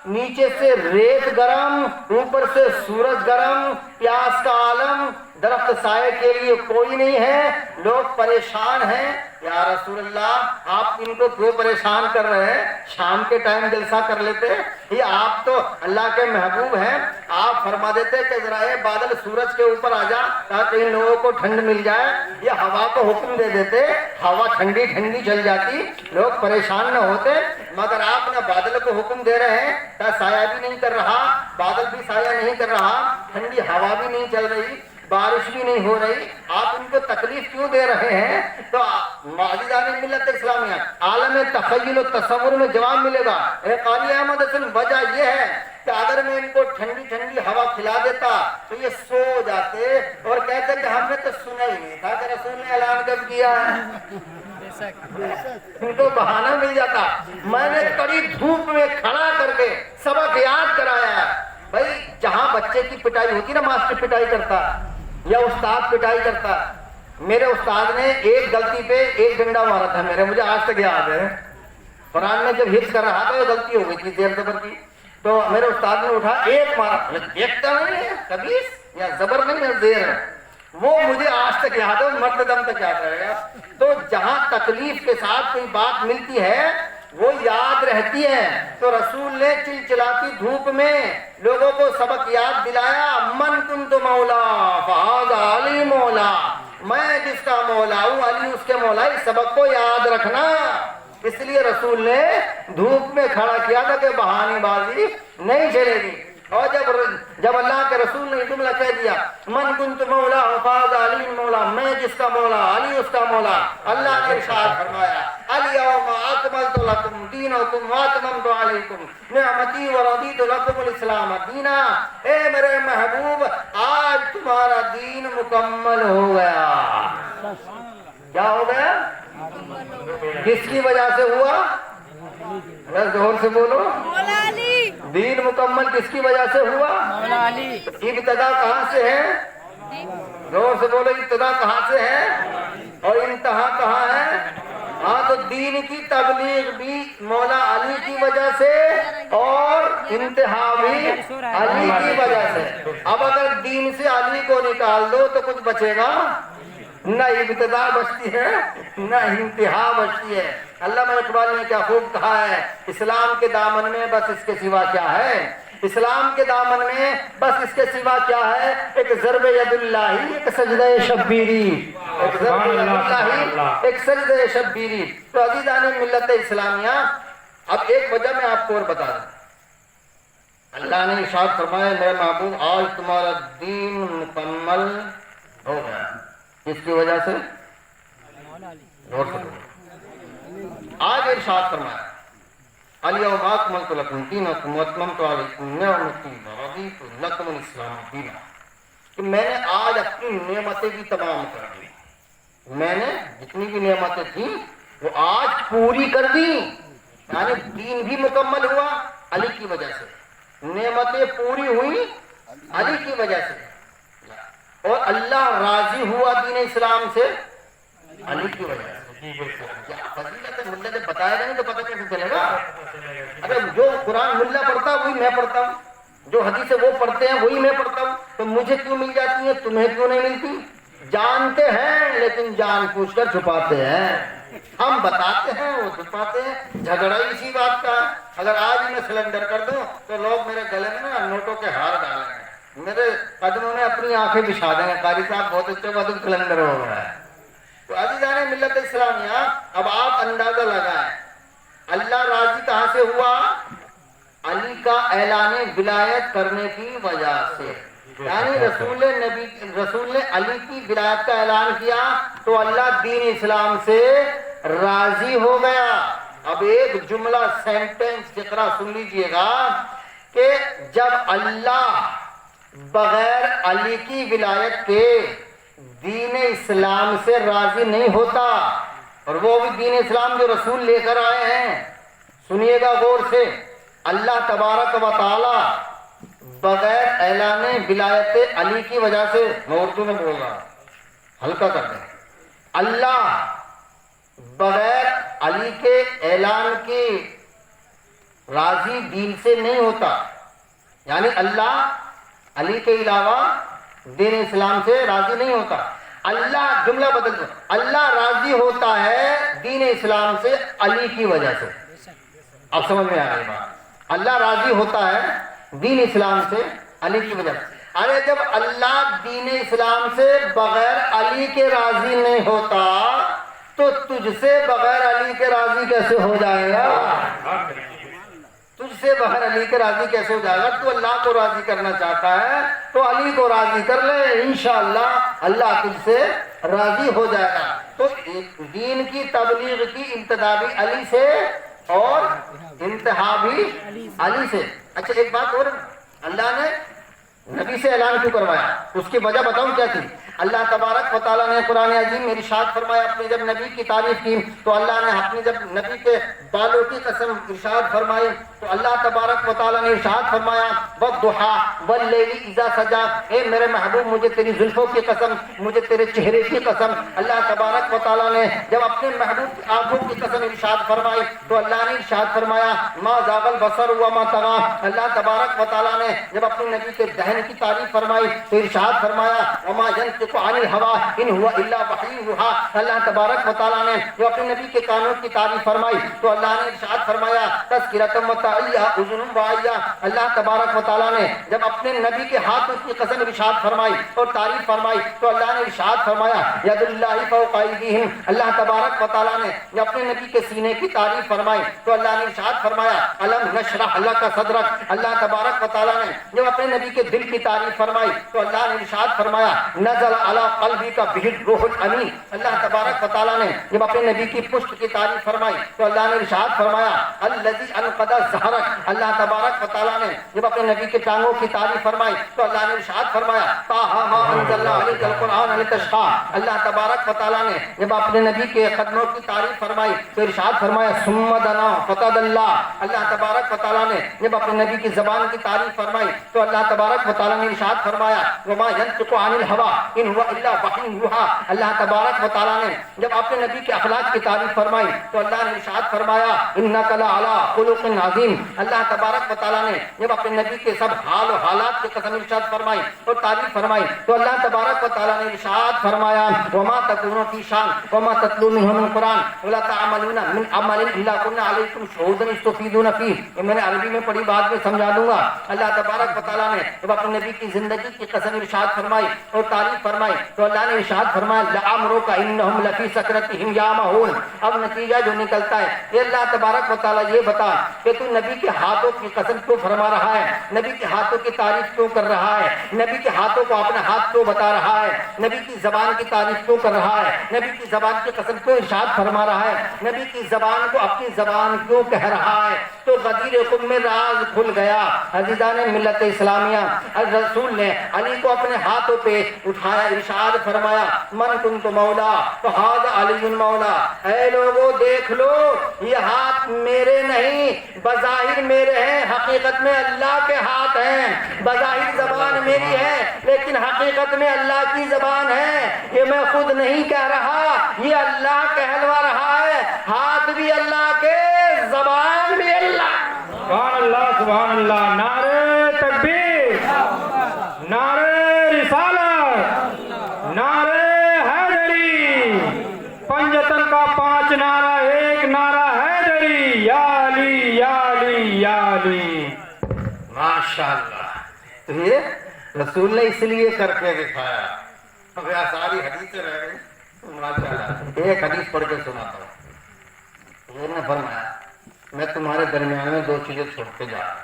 نیچے سے ریت گرم، اوپر سے سورج گرم، پیاس کا عالم، درخت سائے کے لیے کوئی نہیں ہے، لوگ پریشان ہیں۔ یا رسول اللہ آپ ان کو کیوں پریشان کر رہے ہیں؟ شام کے ٹائم جلسہ کر لیتے، یہ آپ تو اللہ کے محبوب ہیں، آپ فرما دیتے کہ ذرا یہ بادل سورج کے اوپر آ جا تاکہ ان لوگوں کو ٹھنڈ مل جائے، یہ ہوا کو حکم دے دیتے، ہوا ٹھنڈی ٹھنڈی چل جاتی، لوگ پریشان نہ ہوتے۔ مگر آپ نے بادل کو حکم دے رہے ہیں کہ سایہ بھی نہیں کر رہا، بادل بھی سایہ نہیں کر رہا، ٹھنڈی ہوا بھی نہیں چل رہی، بارش بھی نہیں ہو رہی، آپ ان کو تکلیف کیوں دے رہے ہیں؟ تو معجزان ملت اسلامیہ عالم تخیل و تصور میں جواب ملے گا۔ قاری احمد حسن وجہ یہ ہے کہ اگر میں ان کو ٹھنڈی ٹھنڈی ہوا کھلا دیتا تو یہ سو جاتے اور کہتے کہ ہم نے تو سنا ہی نہیں تھا کہ رسول نے اعلان کب کیا ہے۔ ان کو بہانہ مل جاتا۔ میں نے کڑی دھوپ میں کھڑا کر کے سبق یاد کرایا ہے۔ بھائی جہاں بچے کی پٹائی ہوتی نا، ماسٹر پٹائی کرتا یا استاد پٹائی کرتا، میرے استاد نے ایک غلطی پہ 1 ڈنڈا مارا تھا میرے، مجھے آج تک یاد ہے۔ قرآن میں جب حفظ کر رہا تھا یہ غلطی ہو گئی تھی زیر زبر کی، تو میرے استاد نے اٹھا 1 مارا، دیکھتا نہیں ہے کبیس یا زبر نہیں ہے زیر ہے، وہ مجھے آج تک یاد ہے، مرد دم تک یاد رہے گا۔ تو جہاں تکلیف کے ساتھ کوئی بات ملتی ہے وہ یاد رہتی ہے۔ تو رسول نے چلچلاتی دھوپ میں لوگوں کو سبق یاد دلایا، من کنت مولا فہذا علی مولا، میں جس کا مولا ہوں علی اس کے مولا، اس سبق کو یاد رکھنا۔ اس لیے رسول نے دھوپ میں کھڑا کیا تھا کہ بہانے بازی نہیں چلے گی. اور جب اللہ کے رسول نے جملہ کہہ دیا من کنت مولا فاز علی مولا, میں جس کا مولا علی اس کا مولا, اللہ نے ارشاد فرمایا الیوم اکملت لکم دینکم واتممت علیکم نعمتی ورضیت لکم الاسلام دینا. اے میرے محبوب آج تمہارا دین مکمل ہو گیا. کیا ہو گیا؟ کس کی وجہ سے ہوا؟ زور سے بولو. مولا علی. دین مکمل کس کی وجہ سے ہوا؟ مولا علی. ابتدا کہاں سے ہے؟ زور سے بولو. ابتدا کہاں سے ہے اور انتہا کہاں ہے؟ ہاں تو دین کی تبلیغ بھی مولا علی کی وجہ سے اور انتہا بھی علی کی وجہ سے. اب اگر دین سے علی کو نکال دو تو کچھ بچے گا؟ نہ ابتدا بچتی ہے نہ انتہا بچتی ہے. علامہ اقبال نے کیا خوب کہا ہے, اسلام کے دامن میں بس اس کے سوا کیا ہے؟ اسلام کے دامن میں بس اس کے سوا کیا ہے؟ ایک ضرب ید اللہ, ایک سجدہ شبیری, ایک ضرب ید اللہ, ایک سجدہ شبیری. تو عزیزان ملت اسلامیہ, اب ایک وجہ میں آپ کو اور بتا دوں. اللہ نے ارشاد فرمایا میرے محبوب آج تمہارا دین مکمل ہو گیا. کس کی وجہ سے؟ آج ارشاد فرمایا الیوم اکملت لکم دینکم واتممت علیکم نعمتی ورضیت لکم الاسلام دینا. کہ میں نے آج اپنی نعمتیں بھی تمام کر دی. میں نے جتنی بھی نعمتیں تھیں وہ آج پوری کر دی. یعنی دین بھی مکمل ہوا علی کی وجہ سے, نعمتیں پوری ہوئی علی کی وجہ سے, اور اللہ راضی ہوا دین اسلام سے علی کی وجہ سے. ملا جب بتایا نہیں تو پتہ کیسے چلے گا؟ اگر جو قرآن ملا پڑھتا وہی میں پڑھتا ہوں, جو حدیثیں وہ پڑھتے ہیں وہی میں پڑھتا ہوں, تو مجھے کیوں مل جاتی ہیں تمہیں کیوں نہیں ملتی؟ جانتے ہیں لیکن جان پوچھ کر چھپاتے ہیں. ہم بتاتے ہیں وہ چھپاتے ہیں. جھگڑا اسی بات کا. اگر آج میں سلنڈر کر دوں تو لوگ میرے گلے میں نوٹوں کے ہار ڈالیں گے, میرے قدموں میں اپنی آنکھیں بچھا دیں گے, قاری صاحب بہت اچھے بات سلنڈر ہو رہا ہے. تو عزیزان ملت اسلامیہ, اب آپ اندازہ لگائیں اللہ راضی کہاں سے ہوا؟ علی کا اعلان ولایت کرنے کی وجہ سے. یعنی رسول نے علی کی ولایت کا اعلان کیا تو اللہ دین اسلام سے راضی ہو گیا. اب ایک جملہ سینٹنس فقرہ سن لیجئے گا کہ جب اللہ بغیر علی کی ولایت کے دین اسلام سے راضی نہیں ہوتا, اور وہ بھی دین اسلام جو رسول لے کر آئے ہیں, سنیے گا غور سے, اللہ تبارک و تعالی بغیر اعلان ولایت علی کی وجہ سے, میں اردو میں بول رہا ہوں ہلکا کر دیں, اللہ بغیر علی کے اعلان کی راضی دین سے نہیں ہوتا. یعنی اللہ علی کے علاوہ دین اسلام سے راضی نہیں ہوتا. اللہ, جملہ بدل دو, اللہ راضی ہوتا ہے دین اسلام سے علی کی وجہ سے. اب سمجھ میں آ رہی بات. اللہ راضی ہوتا ہے دین اسلام سے علی کی وجہ سے. ارے جب اللہ دین اسلام سے بغیر علی کے راضی نہیں ہوتا تو تجھ سے بغیر علی کے راضی کیسے ہو جائے گا؟ تجھ سے بغیر علی کے راضی کیسے ہو جائے گا؟ تو اللہ کو راضی کرنا چاہتا ہے تو علی کو راضی کر لے, انشاءاللہ اللہ تجھ سے راضی ہو جائے گا. تو دین کی تبلیغ کی ابتدا بھی علی سے اور انتہا بھی علی سے. اچھا ایک بات اور, اللہ نے نبی سے اعلان کیوں کروایا؟ اس کی وجہ بتاؤں کیا تھی. اللہ تبارک و تعالیٰ نے قرآن عظیم میں ارشاد فرمایا, اپنے جب نبی کی تعریف کی تو اللہ نے اپنے جب نبی کے بالوں کی قسم ارشاد فرمائی تو اللہ تبارک و تعالیٰ نے ارشاد فرمایا والضحیٰ واللیل اذا سجا, اے میرے محبوب مجھے تیری زلفوں کی قسم, مجھے تیرے چہرے کی قسم. اللہ تبارک و تعالیٰ نے جب اپنے محبوب کی آنکھوں کی قسم ارشاد فرمائی تو اللہ نے ارشاد فرمایا ما زاغ البصر وما طغى. اللہ تبارک و تعالیٰ نے جب اپنے نبی کے دہن کی تعریف فرمائی تو ارشاد فرمایا وما ينطق ينطق عن الهوى ان هو الا وحی یوحی. اللہ تبارک و تعالیٰ نے جو اپنے نبی کے کانوں کی تعریف فرمائی تو اللہ نے ارشاد فرمایا تذکرۃ و تعیہ اذن واعیہ. اللہ تبارک و تعالیٰ نے جب اپنے نبی کے ہاتھوں کی قسم ارشاد فرمائی اور تعریف فرمائی تو اللہ نے ارشاد فرمایا ید اللہ فوق ایدیہم. اللہ تبارک و تعالیٰ نے جب اپنے نبی کے سینے کی تعریف فرمائی تو اللہ نے ارشاد فرمایا الم نشرح لک صدرک. اللہ تبارک و تعالیٰ نے جب اپنے نبی کے دل کی تعریف فرمائی تو اللہ نے ارشاد فرمایا نزل علی قلبک بہ الروح الامین. اللہ تبارک و تعالیٰ نے جب اپنے نبی کی پشت کی تعریف فرمائی تو اللہ نے ارشاد فرمایا الذی انقض ظہرک. اللہ تبارک و تعالیٰ نے جب اپنے نبی کے ٹانگوں کی تعریف فرمائی تو اللہ نے ارشاد فرمایا طٰہٰ ما انزلنا علیک القرآن لتشقیٰ. اللہ تبارک و تعالیٰ نے جب اپنے نبی کے قدموں کی تعریف فرمائی تو ارشاد فرمایا ثم دنا فتدلی. اللہ تبارک و تعالیٰ نے جب اپنے نبی کی زبان کی تعریف فرمائی تو اللہ تبارک و تعالیٰ نے ارشاد فرمایا وما ينطق عن الهوى ان هو الا وحی یوحی. اللہ تبارک و تعالیٰ نے جب اپنے نبی کے اخلاق کی تعریف فرمائی تو اللہ نے ارشاد فرمایا انک لعلی خلق عظیم. اللہ تبارک و تعالیٰ نے جب اپنے نبی کے سب حال و حالات کی قسم ارشاد فرمائی اور تعریف فرمائی تو اللہ تبارک و تعالیٰ نے ارشاد فرمایا وما تکون فی شان وما تتلو منہ من قرآن ولا تعملون من عمل الا كنا علیکم شہودا اذ تفیضون فیہ. یہ میں نے عربی میں پڑھی بات میں سمجھا دوں گا. اللہ تبارک و تعالیٰ نے جب اپنے نبی کی زندگی کی قسم ارشاد فرمائی اور تعریف فرمائی تو اللہ نے ارشاد فرمایا لعمرک انہم لفی سکرتہم یعمہون. اب نتیجہ جو نکلتا ہے کہ اللہ تبارک و تعالیٰ یہ بتا کہ تو نبی کے ہاتھوں کی قسم کیوں فرما رہا ہے, نبی کے ہاتھوں کی تعریف کیوں کر رہا ہے, نبی کے ہاتھوں کو اپنا ہاتھ کیوں بتا رہا ہے, نبی کی زبان کی تعریف کیوں کر رہا ہے, نبی کی زبان کی قسم کیوں ارشاد فرما رہا ہے, نبی کی زبان کو اپنی زبان کیوں کہہ رہا ہے. تو غدیر خم میں راز کھل گیا. عزیزان ملت اسلامیہ, رسول نے علی کو اپنے ہاتھوں پہ اٹھایا, ارشاد فرمایا من کنت مولا فہذا علی مولا. اے لوگوں دیکھ لو یہ ہاتھ میرے نہیں بظاہر میرے ہیں, حقیقت میں اللہ کے ہاتھ ہیں. بظاہر زبان میری ہے لیکن حقیقت میں اللہ کی زبان ہے. یہ میں خود نہیں کہہ رہا, یہ اللہ کہلوا رہا ہے. ہاتھ بھی اللہ کے, زبان بھی اللہ. سبحان اللہ سبحان اللہ. نعرہ تکبیر, نعرہ رسالت, نعرہ حیدری. پنجتن کا 5 نعرہ, ایک نعرہ حیدری. یا علی یا علی یا علی. ماشاءاللہ. تو یہ رسول نے اس لیے کر کے دکھایا. اب یہاں ساری حدیثیں رہ گئی. ماشاءاللہ ایک حدیث پڑھ کے سناتا ہوں. حضور نے فرمایا میں تمہارے درمیان میں 2 چیزیں چھوڑ کے جا رہا ہوں.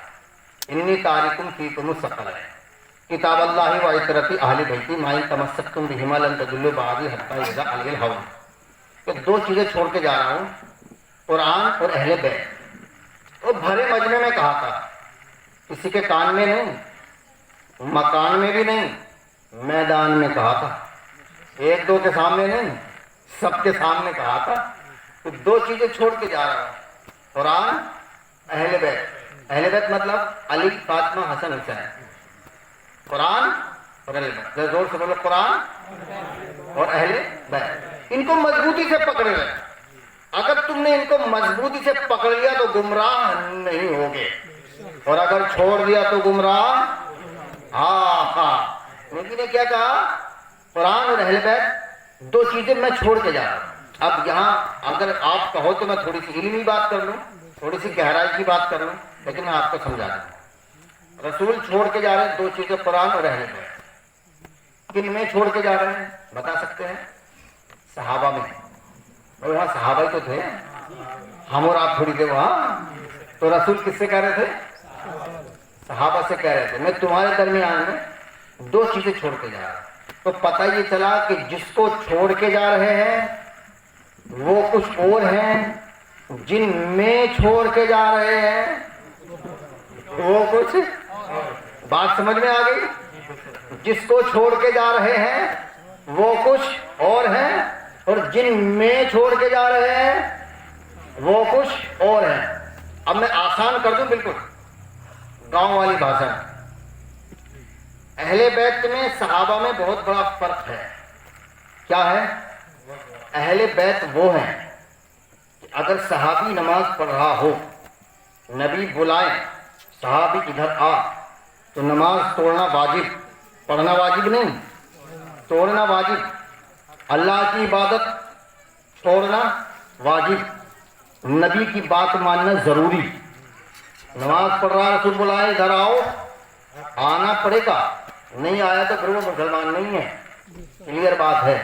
انی تارکم فیکم الثقلین کتاب اللہ و عترتی اہل بیتی ما ان تمسکتم بہما لن تضلوا بعدی حتی اذا علی الہوی. کہ 2 چیزیں چھوڑ کے جا رہا ہوں, قرآن اور اہل بیت. وہ بھرے مجمع میں کہا تھا, کسی کے کان میں نہیں, مکان میں بھی نہیں, میدان میں کہا تھا. 1-2 کے سامنے نہیں, سب کے سامنے کہا تھا. تو 2 چیزیں چھوڑ کے جا رہا ہوں, قرآن, اہل بیت. اہل بیت مطلب علی, فاطمہ, حسن, حسین. قرآن اور اہل بیت. زور سے بولو قرآن اور اہل بیت. ان کو مضبوطی سے پکڑے رہے. اگر تم نے ان کو مضبوطی سے پکڑ لیا تو گمراہ نہیں ہوگے, اور اگر چھوڑ دیا تو گمراہ. ہاں نبی نے کیا کہا, قرآن اور اہل بیت 2 چیزیں میں چھوڑ کے جا رہا ہوں. اب یہاں اگر آپ کہو تو میں تھوڑی سی علمی بات کر لوں, تھوڑی سی گہرائی کی بات کر لوں, لیکن میں آپ کو سمجھا دوں. رسول چھوڑ کے جا رہے ہیں 2 چیزیں, قرآن اور اہل بیت. کن میں چھوڑ کے جا رہے ہیں بتا سکتے ہیں؟ صحابہ میں. وہاں صحابہ ہی تو تھے, ہم اور آپ تھوڑی تھے وہاں. تو رسول کس سے کہہ رہے تھے؟ صحابہ سے کہہ رہے تھے میں تمہارے درمیان میں 2 چیزیں چھوڑ کے جا رہا ہوں. تو پتہ یہ چلا کہ جس کو چھوڑ کے جا رہے ہیں وہ کچھ اور ہیں, جن میں چھوڑ کے جا رہے ہیں وہ کچھ. بات سمجھ میں آ گئی؟ جس کو چھوڑ کے جا رہے ہیں وہ کچھ اور ہیں, اور جن میں چھوڑ کے جا رہے ہیں وہ کچھ اور ہیں. اب میں آسان کر دوں, بالکل گاؤں والی بھاشا میں. اہل بیت میں صحابہ میں بہت بڑا فرق ہے. کیا ہے؟ اہل بیت وہ ہیں کہ اگر صحابی نماز پڑھ رہا ہو, نبی بلائیں صحابی ادھر آ, تو نماز توڑنا واجب, پڑھنا واجب نہیں. توڑنا واجب, اللہ کی عبادت چھوڑنا واجب, نبی کی بات ماننا ضروری. نماز پڑھ رہا رسول بلائے ادھر آؤ, آنا پڑے گا, نہیں آیا تو پھر وہ مسلمان نہیں ہے. کلیئر بات ہے.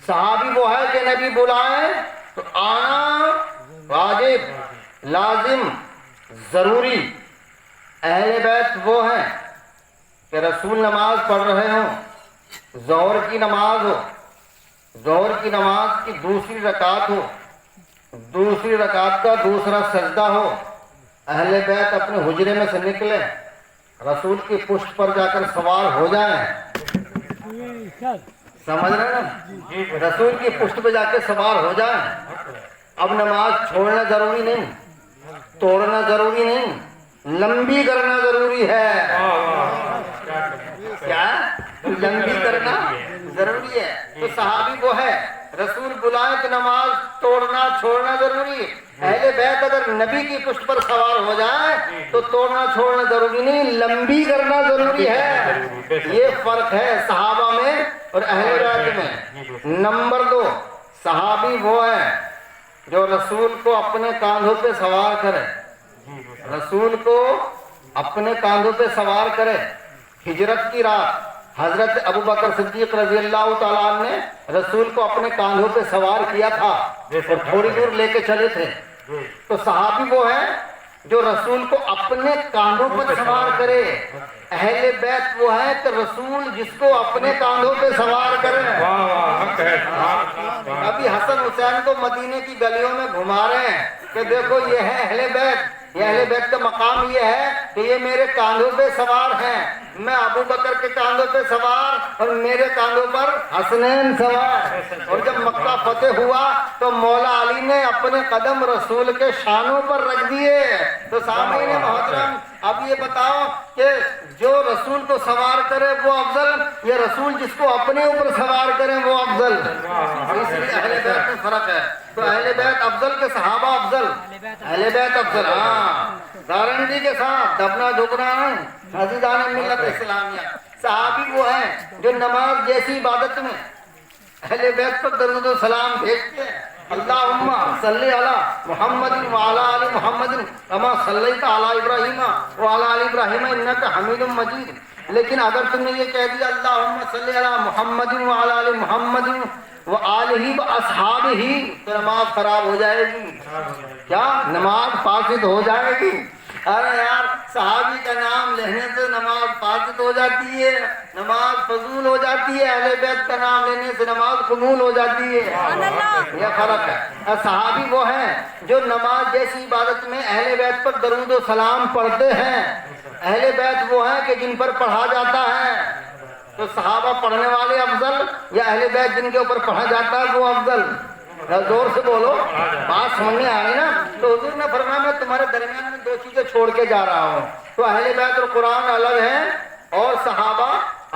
صحابی وہ ہے کہ نبی بلائے تو آنا واجب, لازم, ضروری. اہل بیت وہ ہیں کہ رسول نماز پڑھ رہے ہوں, ظہر کی نماز ہو, ظہر کی نماز کی دوسری رکعت ہو, دوسری رکعت کا دوسرا سجدہ ہو, اہل بیت اپنے حجرے میں سے نکلے, رسول کی پشت پر جا کر سوار ہو جائیں. سمجھ رہے ہیں نا, رسول کی پشت پہ جا کے سوار ہو جائیں. اب نماز چھوڑنا ضروری نہیں, توڑنا ضروری نہیں, لمبی کرنا ضروری ہے. کیا لمبی کرنا ضروری ہے. تو صحابی وہ ہے رسول بلائے تو نماز توڑنا چھوڑنا ضروری. اہل بیت اگر نبی کی پشت پر سوار ہو جائے تو توڑنا چھوڑنا ضروری نہیں, لمبی کرنا ضروری ہے. یہ فرق ہے صحابہ میں اور اہل بیت میں. نمبر 2, صحابی وہ ہے جو رسول کو اپنے کاندھوں پہ سوار کرے, رسول کو اپنے کاندھوں پہ سوار کرے. ہجرت کی رات حضرت ابو بکر صدیق رضی اللہ تعالیٰ عنہ نے رسول کو اپنے کاندھوں پہ سوار کیا تھا اور تھوڑی دور لے کے چلے تھے. تو صحابی وہ ہے جو رسول کو اپنے کاندھوں پر سوار کرے. اہل بیت وہ ہے کہ رسول جس کو اپنے کاندھوں پہ سوار کرے. ابھی حسن حسین کو مدینے کی گلیوں میں گھما رہے ہیں کہ دیکھو یہ ہے اہل بیت. یہ اہل بیت کا مقام یہ ہے کہ یہ میرے کاندھوں پہ سوار ہیں. میں ابو بکر کے کاندھوں پہ سوار اور میرے کاندھوں پر حسنین سوار. اور جب مکہ فتح ہوا تو مولا علی نے اپنے قدم رسول کے شانوں پر رکھ دیے. تو سامعین محترم, اب یہ بتاؤ کہ جو رسول کو سوار کرے وہ افضل یا رسول جس کو اپنے اوپر سوار کرے وہ افضل؟ اس لیے اہل بیت میں فرق ہے. تو اہل بیت افضل کے صحابہ افضل, اہل بیت افضل. ہاں, گارنٹی کے ساتھ دبنا جھکنا ہے عزیزان ملت اسلامیہ. صحابی وہ ہیں جو نماز جیسی عبادت میں اہل بیت پر درود و سلام بھیجتے ہیں. اللہم صلی علی محمد وعلی آل محمد کما صلیت علی ابراہیم وعلی آل ابراہیم انک حمید مجید. لیکن اگر تم نے یہ کہہ دیا اللہم صلی علی محمد وعلی آل محمد وآلہ واصحابہ تو نماز خراب ہو جائے گی. کیا نماز فاسد ہو جائے گی؟ ارے یار, صحابی کا نام لینے سے نماز فاسد ہو جاتی ہے, نماز فضول ہو جاتی ہے. اہل بیت کا نام لینے سے نماز قبول ہو جاتی ہے. یہ فرق ہے. صحابی وہ ہیں جو نماز جیسی عبادت میں اہل بیت پر درود و سلام پڑھتے ہیں. اہل بیت وہ ہیں کہ جن پر پڑھا جاتا ہے. تو صحابہ پڑھنے والے افضل یا اہل بیت جن کے اوپر پڑھا جاتا ہے وہ افضل؟ زور سے بولو, بات سمجھ میں آ رہی نا. تو حضور نے فرمایا میں تمہارے درمیان میں 2 چیزیں چھوڑ کے جا رہا ہوں. تو اہل بیت اور قرآن الگ ہیں اور صحابہ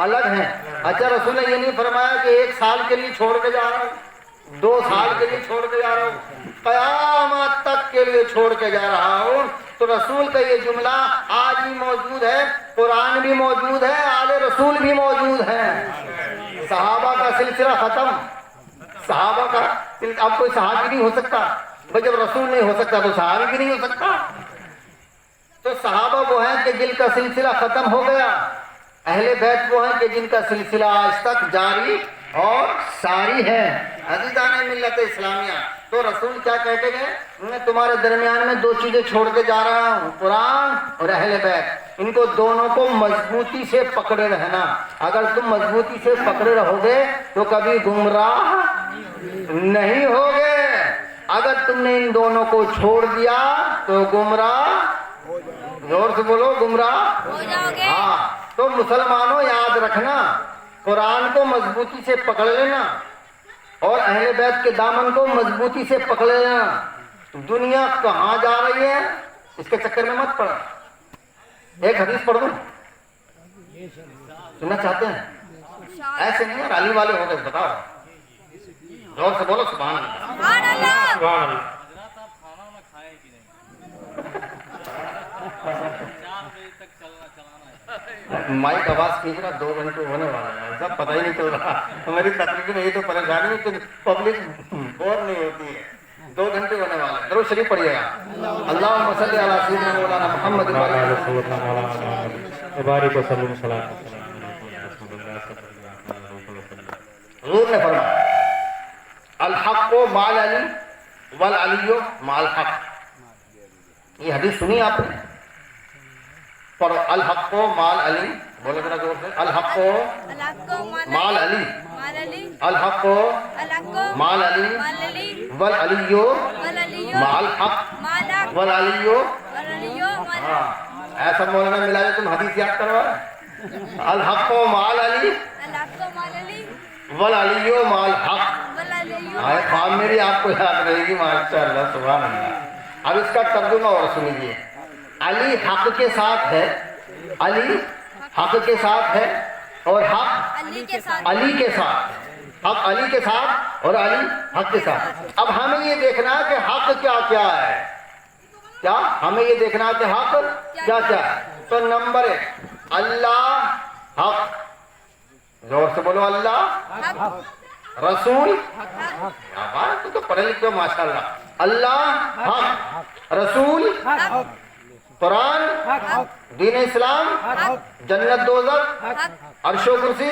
الگ ہیں. اچھا, رسول نے یہ نہیں فرمایا کہ 1 سال کے لیے چھوڑ کے جا رہا ہوں, 2 سال کے لیے چھوڑ کے جا رہا ہوں, قیامت تک کے لیے چھوڑ کے جا رہا ہوں. تو رسول کا یہ جملہ آج بھی موجود ہے, قرآن بھی موجود ہے, آل رسول بھی موجود ہے. صحابہ کا سلسلہ ختم. صحابہ کا اب کوئی صحابی نہیں ہو سکتا بھائی. جب رسول نہیں ہو سکتا تو صحابی بھی نہیں ہو سکتا. تو صحابہ وہ ہیں کہ جن کا سلسلہ ختم ہو گیا. اہل بیت وہ ہیں کہ جن کا سلسلہ آج تک جاری اور ساری ہے. عزیزان ملت اسلامیہ, تو رسول کیا کہتے گئے, میں تمہارے درمیان میں 2 چیزیں چھوڑ کے جا رہا ہوں, قرآن اور اہل بیت. ان کو دونوں کو مضبوطی سے پکڑے رہنا. اگر تم مضبوطی سے پکڑے رہو گے تو کبھی گمراہ نہیں ہوگے. اگر تم نے ان دونوں کو چھوڑ دیا تو گمراہ, زور سے بولو, گمراہ ہو جاؤ گے. ہاں, تو مسلمانوں یاد رکھنا, قرآن کو مضبوطی سے پکڑ لینا اور اہل بیت کے دامن کو مضبوطی سے پکڑ لینا. دنیا کہاں جا رہی ہے اس کے چکر میں مت پڑا. ایک حدیث پڑھ دوں, سننا چاہتے ہیں؟ ایسے نہیں ہے علی والے ہو گئے, بتاؤ زور سے بولو سبحان اللہ. سبحان اللہ. سبحان اللہ. مائک آواز کھینچ رہا 2 گھنٹے ہونے والا ہے سب پتہ ہی نہیں چل رہا. میری تقریر میں یہ تو پریشانی ہے کہ پبلک بور نہیں ہوتی ہے. 2 گھنٹے ہونے والا ہے. درود شریف پڑھیے گا. اللہم صلی علی سیدنا مولانا محمد مبارک وسلم صلاۃ حضور نے فرمایا الحق مع علی والعلی مع الحق. یہ حدیث سنی آپ نے؟ پڑھو الحق مع علی. بولے ذرا زور سے. الحق مع علی الحق مع علی والعلی مع الحق والعلی. ہاں ایسا مولانا ملا جو تم حدیث یاد کروا رہے. الحق مع علی والعلی مع الحق. آئے خواب میری آپ کو یاد رہے گی ماشاءاللہ سبحان اللہ. اب اس کا ترجمہ اور سنیے. علی حق کے ساتھ ہے, علی حق کے ساتھ ہے اور حق علی کے ساتھ, حق علی کے ساتھ اور علی حق کے ساتھ. اب ہمیں یہ دیکھنا کہ حق کیا کیا ہے. کیا ہمیں یہ دیکھنا کہ حق کیا کیا ہے. تو نمبر 1 اللہ حق. زور سے بولو. اللہ رسول. کیا بات, تو پڑھے لکھے ماشاءاللہ. اللہ حق, رسول, قرآن, دین اسلام, جنت دوزخ, عرش و کرسی,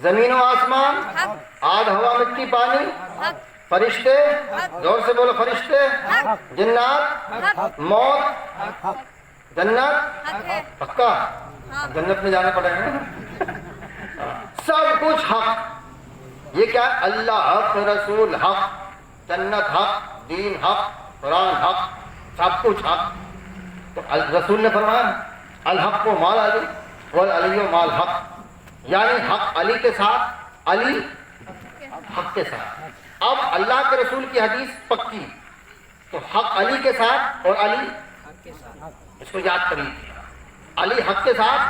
زمین و آسمان, آگ ہوا مٹی پانی, فرشتے. زور سے بولو فرشتے, جنات, موت, جنت. پکا جنت میں جانا پڑے گا. سب کچھ حق. یہ کیا ہے؟ اللہ حق, رسول حق, جنت حق, دین حق, قرآن حق, سب کچھ حق. تو رسول نے فرمایا الحق مع علی والعلی مع الحق, یعنی حق علی کے ساتھ, علی حق کے ساتھ. اب اللہ کے رسول کی حدیث پکی, تو حق علی کے ساتھ اور علی, اس کو یاد کریے, علی حق کے ساتھ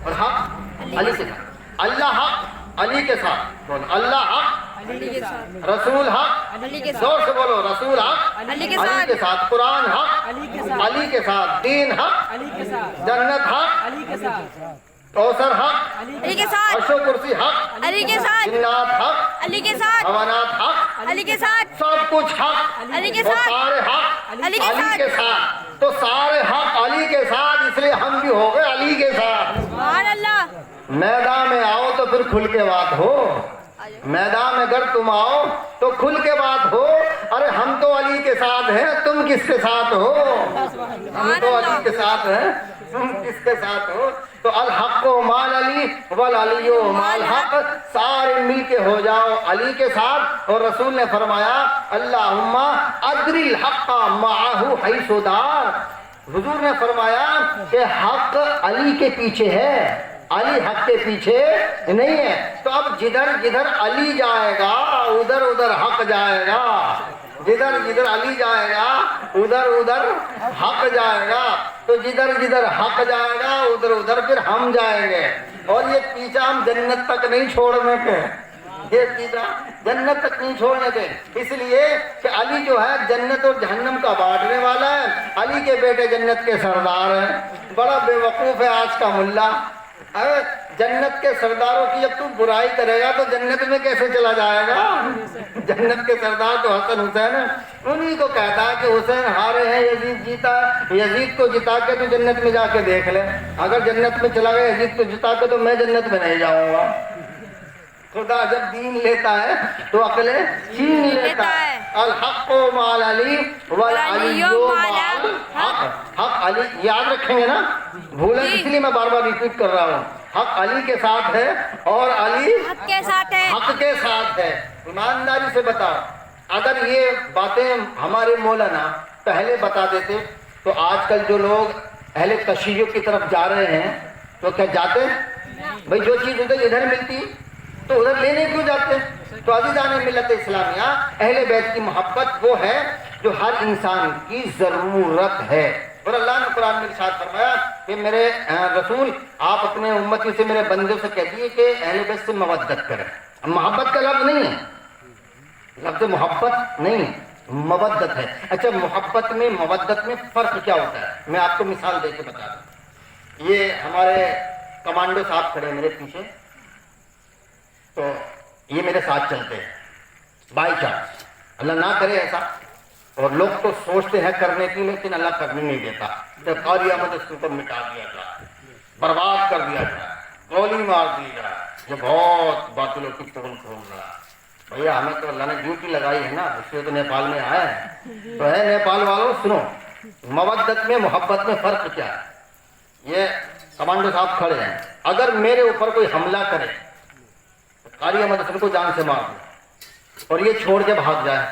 اور حق علی کے ساتھ. اللہ حق علی کے ساتھ. اللہ حق رسول حق. زور سے بولو. رسول حق علی کے ساتھ, قرآن حق علی کے ساتھ, دین حق, جنت حق, کوثر حق, عرش و کرسی حق, جنات حق, حیوانات حق, سب کچھ حق, اور سارے حق علی کے ساتھ. تو سارے حق علی کے ساتھ, اس لیے ہم بھی ہو گئے علی کے ساتھ. میدان میں آؤ تو پھر کھل کے بات ہو. میدان میں اگر تم آؤ تو کھل کے بات ہو. ارے ہم تو علی کے ساتھ ہیں, تم کس کے ساتھ ہو؟ ہم تو علی کے ساتھ ہیں, تم کس کے ساتھ ہو؟ تو الحق مع علی والعلی مع الحق, سارے مل کے ہو جاؤ علی کے ساتھ. اور رسول نے فرمایا اللہم ادری الحق معہ حیث دار. حضور نے فرمایا کہ حق علی کے پیچھے ہے, علی حق کے پیچھے نہیں ہے. تو اب جدھر جدھر علی جائے گا ادھر ادھر حق جائے گا, جدھر جدھر علی جائے گا ادھر ادھر حق جائے گا. تو جدھر جدھر حق جائے گا ادھر ادھر پھر ہم جائیں گے. اور یہ پیچھا ہم جنت تک نہیں چھوڑنے کے, یہ پیچھا جنت تک نہیں چھوڑنے کے. اس لیے کہ علی جو ہے جنت اور جہنم کا بانٹنے والا ہے. علی کے بیٹے جنت کے سردار ہیں. بڑا بے وقوف ہے آج کا ملا. جنت کے سرداروں کی جب تو برائی کرے گا تو جنت میں کیسے چلا جائے گا؟ جنت کے سردار تو حسن حسین ہیں, انہی کو کہتا ہے کہ حسین ہارے ہیں, یزید جیتا ہے, یزید کو جتا کے تو جنت میں جا کے دیکھ لے. اگر جنت میں چلا گیا یزید کو جتا کے تو میں جنت میں نہیں جاؤں گا. خدا جب دین لیتا ہے تو عقلیں چھین لیتا ہے. الحق مع علی والعلی مع الحق. حق علی یاد رکھیں گے نا, بھولیں, اس لیے میں بار بار ریپیٹ کر رہا ہوں. حق علی کے ساتھ ہے اور علی حق کے ساتھ ہے. ایمانداری سے بتاؤ, اگر یہ باتیں ہمارے مولانا پہلے بتا دیتے تو آج کل جو لوگ اہل تشیع کی طرف جا رہے ہیں تو کیا جاتے؟ بھائی جو چیز ادھر ملتی تو ادھر لینے کیوں جاتے؟ تو عزیزان ملت اسلامیہ, اہل بیت کی محبت وہ ہے جو ہر انسان کی ضرورت ہے. اور اللہ نے قرآن میں ارشاد فرمایا کہ میرے رسول آپ اپنے امتی سے, میرے بندوں سے کہہ دیے کہ اہل بیت سے مودت کریں. محبت کا لفظ نہیں ہے, لفظ محبت نہیں ہے, مودت ہے. اچھا محبت میں مودت میں فرق کیا ہوتا ہے؟ میں آپ کو مثال دے کے بتا دوں. یہ ہمارے کمانڈو صاحب کھڑے میرے پیچھے, تو یہ میرے ساتھ چلتے ہیں بائی چانس, اللہ نہ کرے ایسا, اور لوگ تو سوچتے ہیں کرنے کی لیکن اللہ کرنے نہیں دیتا. جب قاری احمد اس کو مٹا دیا جائے, برباد کر دیا جائے, گولی مار دی جائے, یہ بہت باطلوں کی پول کھول رہا ہے. بھیا ہمیں تو اللہ نے ڈیوٹی لگائی ہے نا, اس لیے تو نیپال میں آئے ہیں. تو ہے نیپال والوں سنو, مودت میں محبت میں فرق کیا ہے؟ یہ کمانڈو صاحب کھڑے ہیں, اگر میرے اوپر کوئی حملہ کرے قاری احمد حسن کو جان سے مار دو اور یہ چھوڑ کے بھاگ جائے,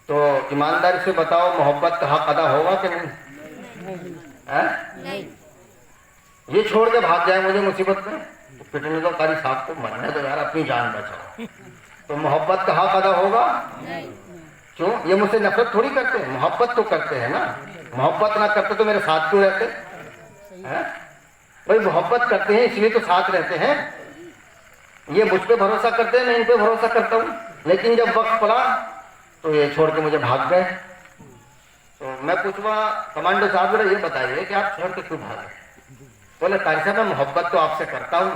تو ایمانداری سے بتاؤ محبت کا حق ادا ہوگا کہ نہیں؟ یہ چھوڑ کے بھاگ جائے مجھے مصیبت میں, تو پٹنے دو قاری صاحب کو, مرنے دو یار, اپنی جان بچاؤ. تو محبت کا حق ادا ہوگا؟ کیوں؟ یہ مجھ سے نفرت تھوڑی کرتے ہیں, محبت تو کرتے ہیں نا. محبت نہ کرتے تو میرے ساتھ کیوں رہتے؟ بھائی محبت کرتے ہیں اس لیے تو ساتھ رہتے ہیں. یہ مجھ پہ بھروسہ کرتے ہیں, میں ان پہ بھروسہ کرتا ہوں, لیکن جب وقت پڑا تو یہ چھوڑ کے مجھے بھاگ گئے. تو میں پوچھوا کمانڈو صاحب یہ بتائیے کہ آپ چھوڑ کے کیوں بھاگے؟ بولے قاری صاحب میں محبت تو آپ سے کرتا ہوں,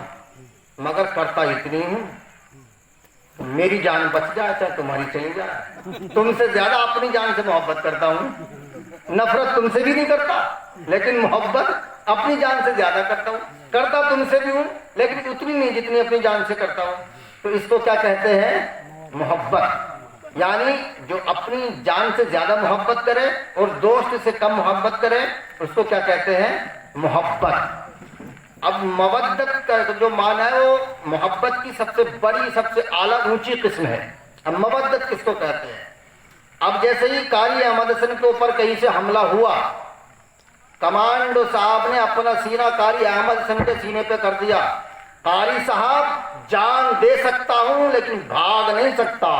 مگر کرتا اتنی ہوں میری جان بچ جائے چاہے تمہاری چلی جائے. تم سے زیادہ اپنی جان سے محبت کرتا ہوں. نفرت تم سے بھی نہیں کرتا, لیکن محبت اپنی جان سے زیادہ کرتا ہوں. کرتا تم سے بھی ہوں لیکن اتنی نہیں جتنی اپنی جان سے کرتا ہوں. تو اس کو کیا کہتے ہیں؟ محبت. یعنی جو اپنی جان سے زیادہ محبت کرے اور دوست سے کم محبت کرے, اس کو کیا کہتے ہیں؟ محبت. اب مودت کا جو معنی ہے وہ محبت کی سب سے بڑی, سب سے اعلیٰ اونچی قسم ہے. اب مودت کس کو کہتے ہیں؟ اب جیسے ہی قاری احمد حسن کے اوپر کہیں سے حملہ ہوا, کمانڈو صاحب نے اپنا سینہ قاری احمد حسن کے سینے پہ کر دیا. قاری صاحب جان دے سکتا ہوں لیکن بھاگ نہیں سکتا,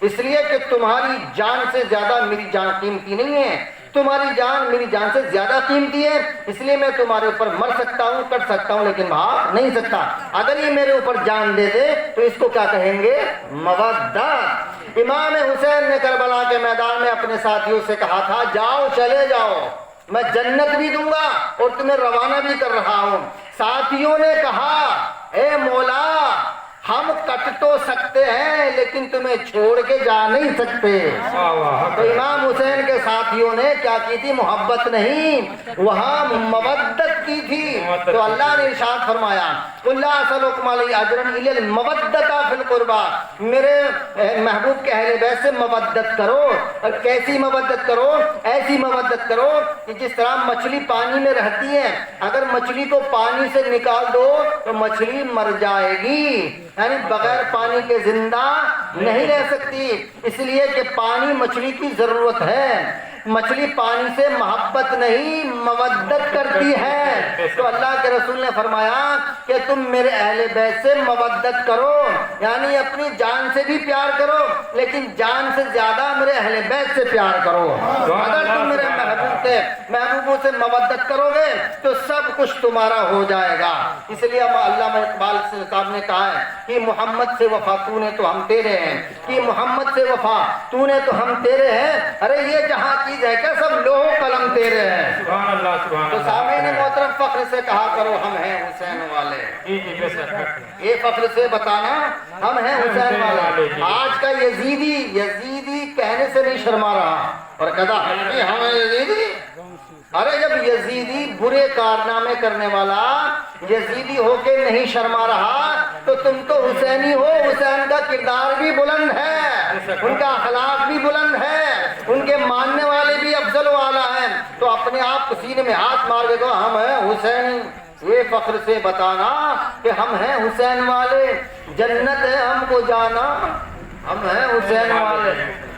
اس لیے کہ تمہاری جان سے زیادہ میری جان قیمتی نہیں ہے. تمہاری جان میری جان سے زیادہ قیمتی ہے, اس لیے میں تمہارے اوپر مر سکتا ہوں, کٹ سکتا ہوں, لیکن بھاگ نہیں سکتا. اگر یہ میرے اوپر جان دے دے تو اس کو کیا کہیں گے؟ مودت. امام حسین نے کربلا کے میدان میں اپنے ساتھیوں سے کہا تھا جاؤ چلے جاؤ, میں جنت بھی دوں گا اور تمہیں روانہ بھی کر رہا ہوں. ساتھیوں نے کہا اے مولا ہم کٹ تو سکتے ہیں لیکن تمہیں چھوڑ کے جا نہیں سکتے. تو امام حسین کے ساتھیوں نے کیا کی تھی؟ محبت نہیں, وہاں مودت کی تھی. تو اللہ نے ارشاد فرمایا قل لا اسألکم علیہ اجرا الا المودۃ فی القربى, میرے محبوب کے اہل بیت سے مودت کرو. اور کیسی مودت کرو؟ ایسی مودت کرو کہ جس طرح مچھلی پانی میں رہتی ہے, اگر مچھلی کو پانی سے نکال دو تو مچھلی مر جائے گی, یعنی بغیر پانی کے زندہ نہیں رہ سکتی. اس لیے کہ پانی مچھلی کی ضرورت ہے. مچھلی پانی سے محبت نہیں مودت کرتی ہے. تو اللہ کے رسول نے فرمایا کہ تم میرے اہل بیت سے مودت کرو, یعنی اپنی جان سے بھی پیار کرو لیکن جان سے زیادہ میرے اہل بیت سے پیار کرو. اگر تم میرے محبوبوں سے مودت کرو گے تو سب کچھ تمہارا ہو جائے گا. اس لیے علامہ اقبال صاحب نے کہا ہے کہ محمد سے وفا تو نے تو ہم تیرے ہیں, کہ محمد سے وفا تو نے تو ہم تیرے ہیں. ارے یہ جہاں چیز ہے کیا سب لوہ قلم تیرے ہیں. سبحان اللہ سبحان اللہ. تو سامعین محترم فخر سے کہا کرو ہم ہیں حسین والے. یہ فخر سے بتانا ہم ہیں حسین والے. آج کا یزیدی کہنے سے نہیں شرما رہا اور کہتا ہم ہیں یزیدی. ارے جب یزیدی برے کارنامے کرنے والا یزیدی ہو کے نہیں شرما رہا تو تم تو حسینی ہو. حسین کا کردار بھی بلند ہے, ان کا اخلاق بھی بلند ہے, ان کے ماننے والے بھی افضل و اعلیٰ ہیں. تو اپنے آپ کو سینے میں ہاتھ مار کے تو ہم ہیں حسینی. یہ فخر سے بتانا کہ ہم ہیں حسین والے, جنت ہے ہم کو جانا, ہم ہیں حسین والے.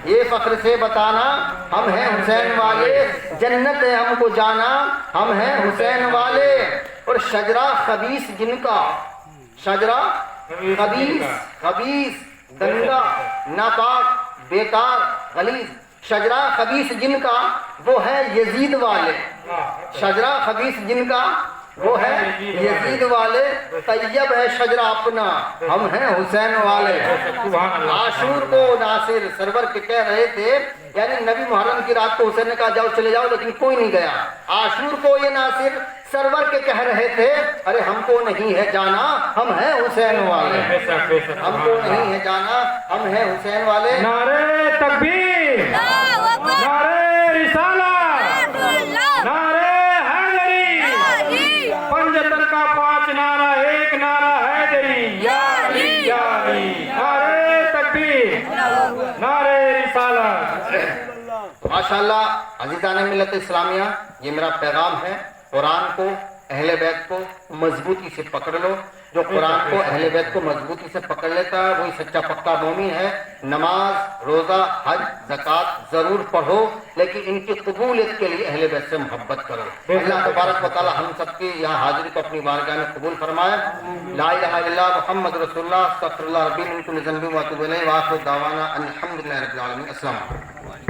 یہ فخر سے بتانا ہم ہیں حسین والے, جنت ہے ہم کو جانا, ہم ہیں حسین والے. اور شجرہ خبیث جن کا, شجرہ خبیث گندا ناپاک بیکار غلیظ, شجرہ خبیث جن کا وہ ہے یزید والے. شجرہ خبیث جن کا وہ ہے یزید والے، طیب ہے شجرہ اپنا، ہم ہیں حسین والے۔ عاشور کو ناصر سرور کے کہہ رہے تھے، یعنی نبی محرم کی رات کو حسین نے کہا جاؤ چلے جاؤ، لیکن کوئی نہیں گیا۔ عاشور کو یہ ناصر سرور کے کہہ رہے تھے، ارے ہم کو نہیں ہے جانا، ہم ہیں حسین والے، ہم کو نہیں ہے جانا، ہم ہیں حسین والے۔ نعرے تکبیر، نعرے رسالت، نعرے حیدری، پنجتن کا 5 نعرہ، ایک نعرہ حیدری، یا علی یا علی، نعرے تکبیر، نعرے رسالت۔ ماشاءاللہ عزیزان ملت اسلامیہ، یہ میرا پیغام ہے، قرآن کو اہل بیت کو مضبوطی سے پکڑ لو۔ جو قرآن کو اہل بیت کو مضبوطی سے پکڑ لیتا ہے وہی سچا پکا مومن ہے۔ نماز، روزہ، حج، زکوٰۃ ضرور پڑھو، لیکن ان کی قبولیت کے لیے اہل بیت سے محبت کرو۔ اللہ تبارک و تعالی ہم سب کی یہاں حاضری کو اپنی بارگاہ میں قبول فرمائے۔ لا الہ الا اللہ محمد رسول اللہ، استغفر اللہ ربی من کل ذنب و اتوب الیہ، وآخر دعوانا ان الحمد للہ رب العالمین۔ السلام علیکم۔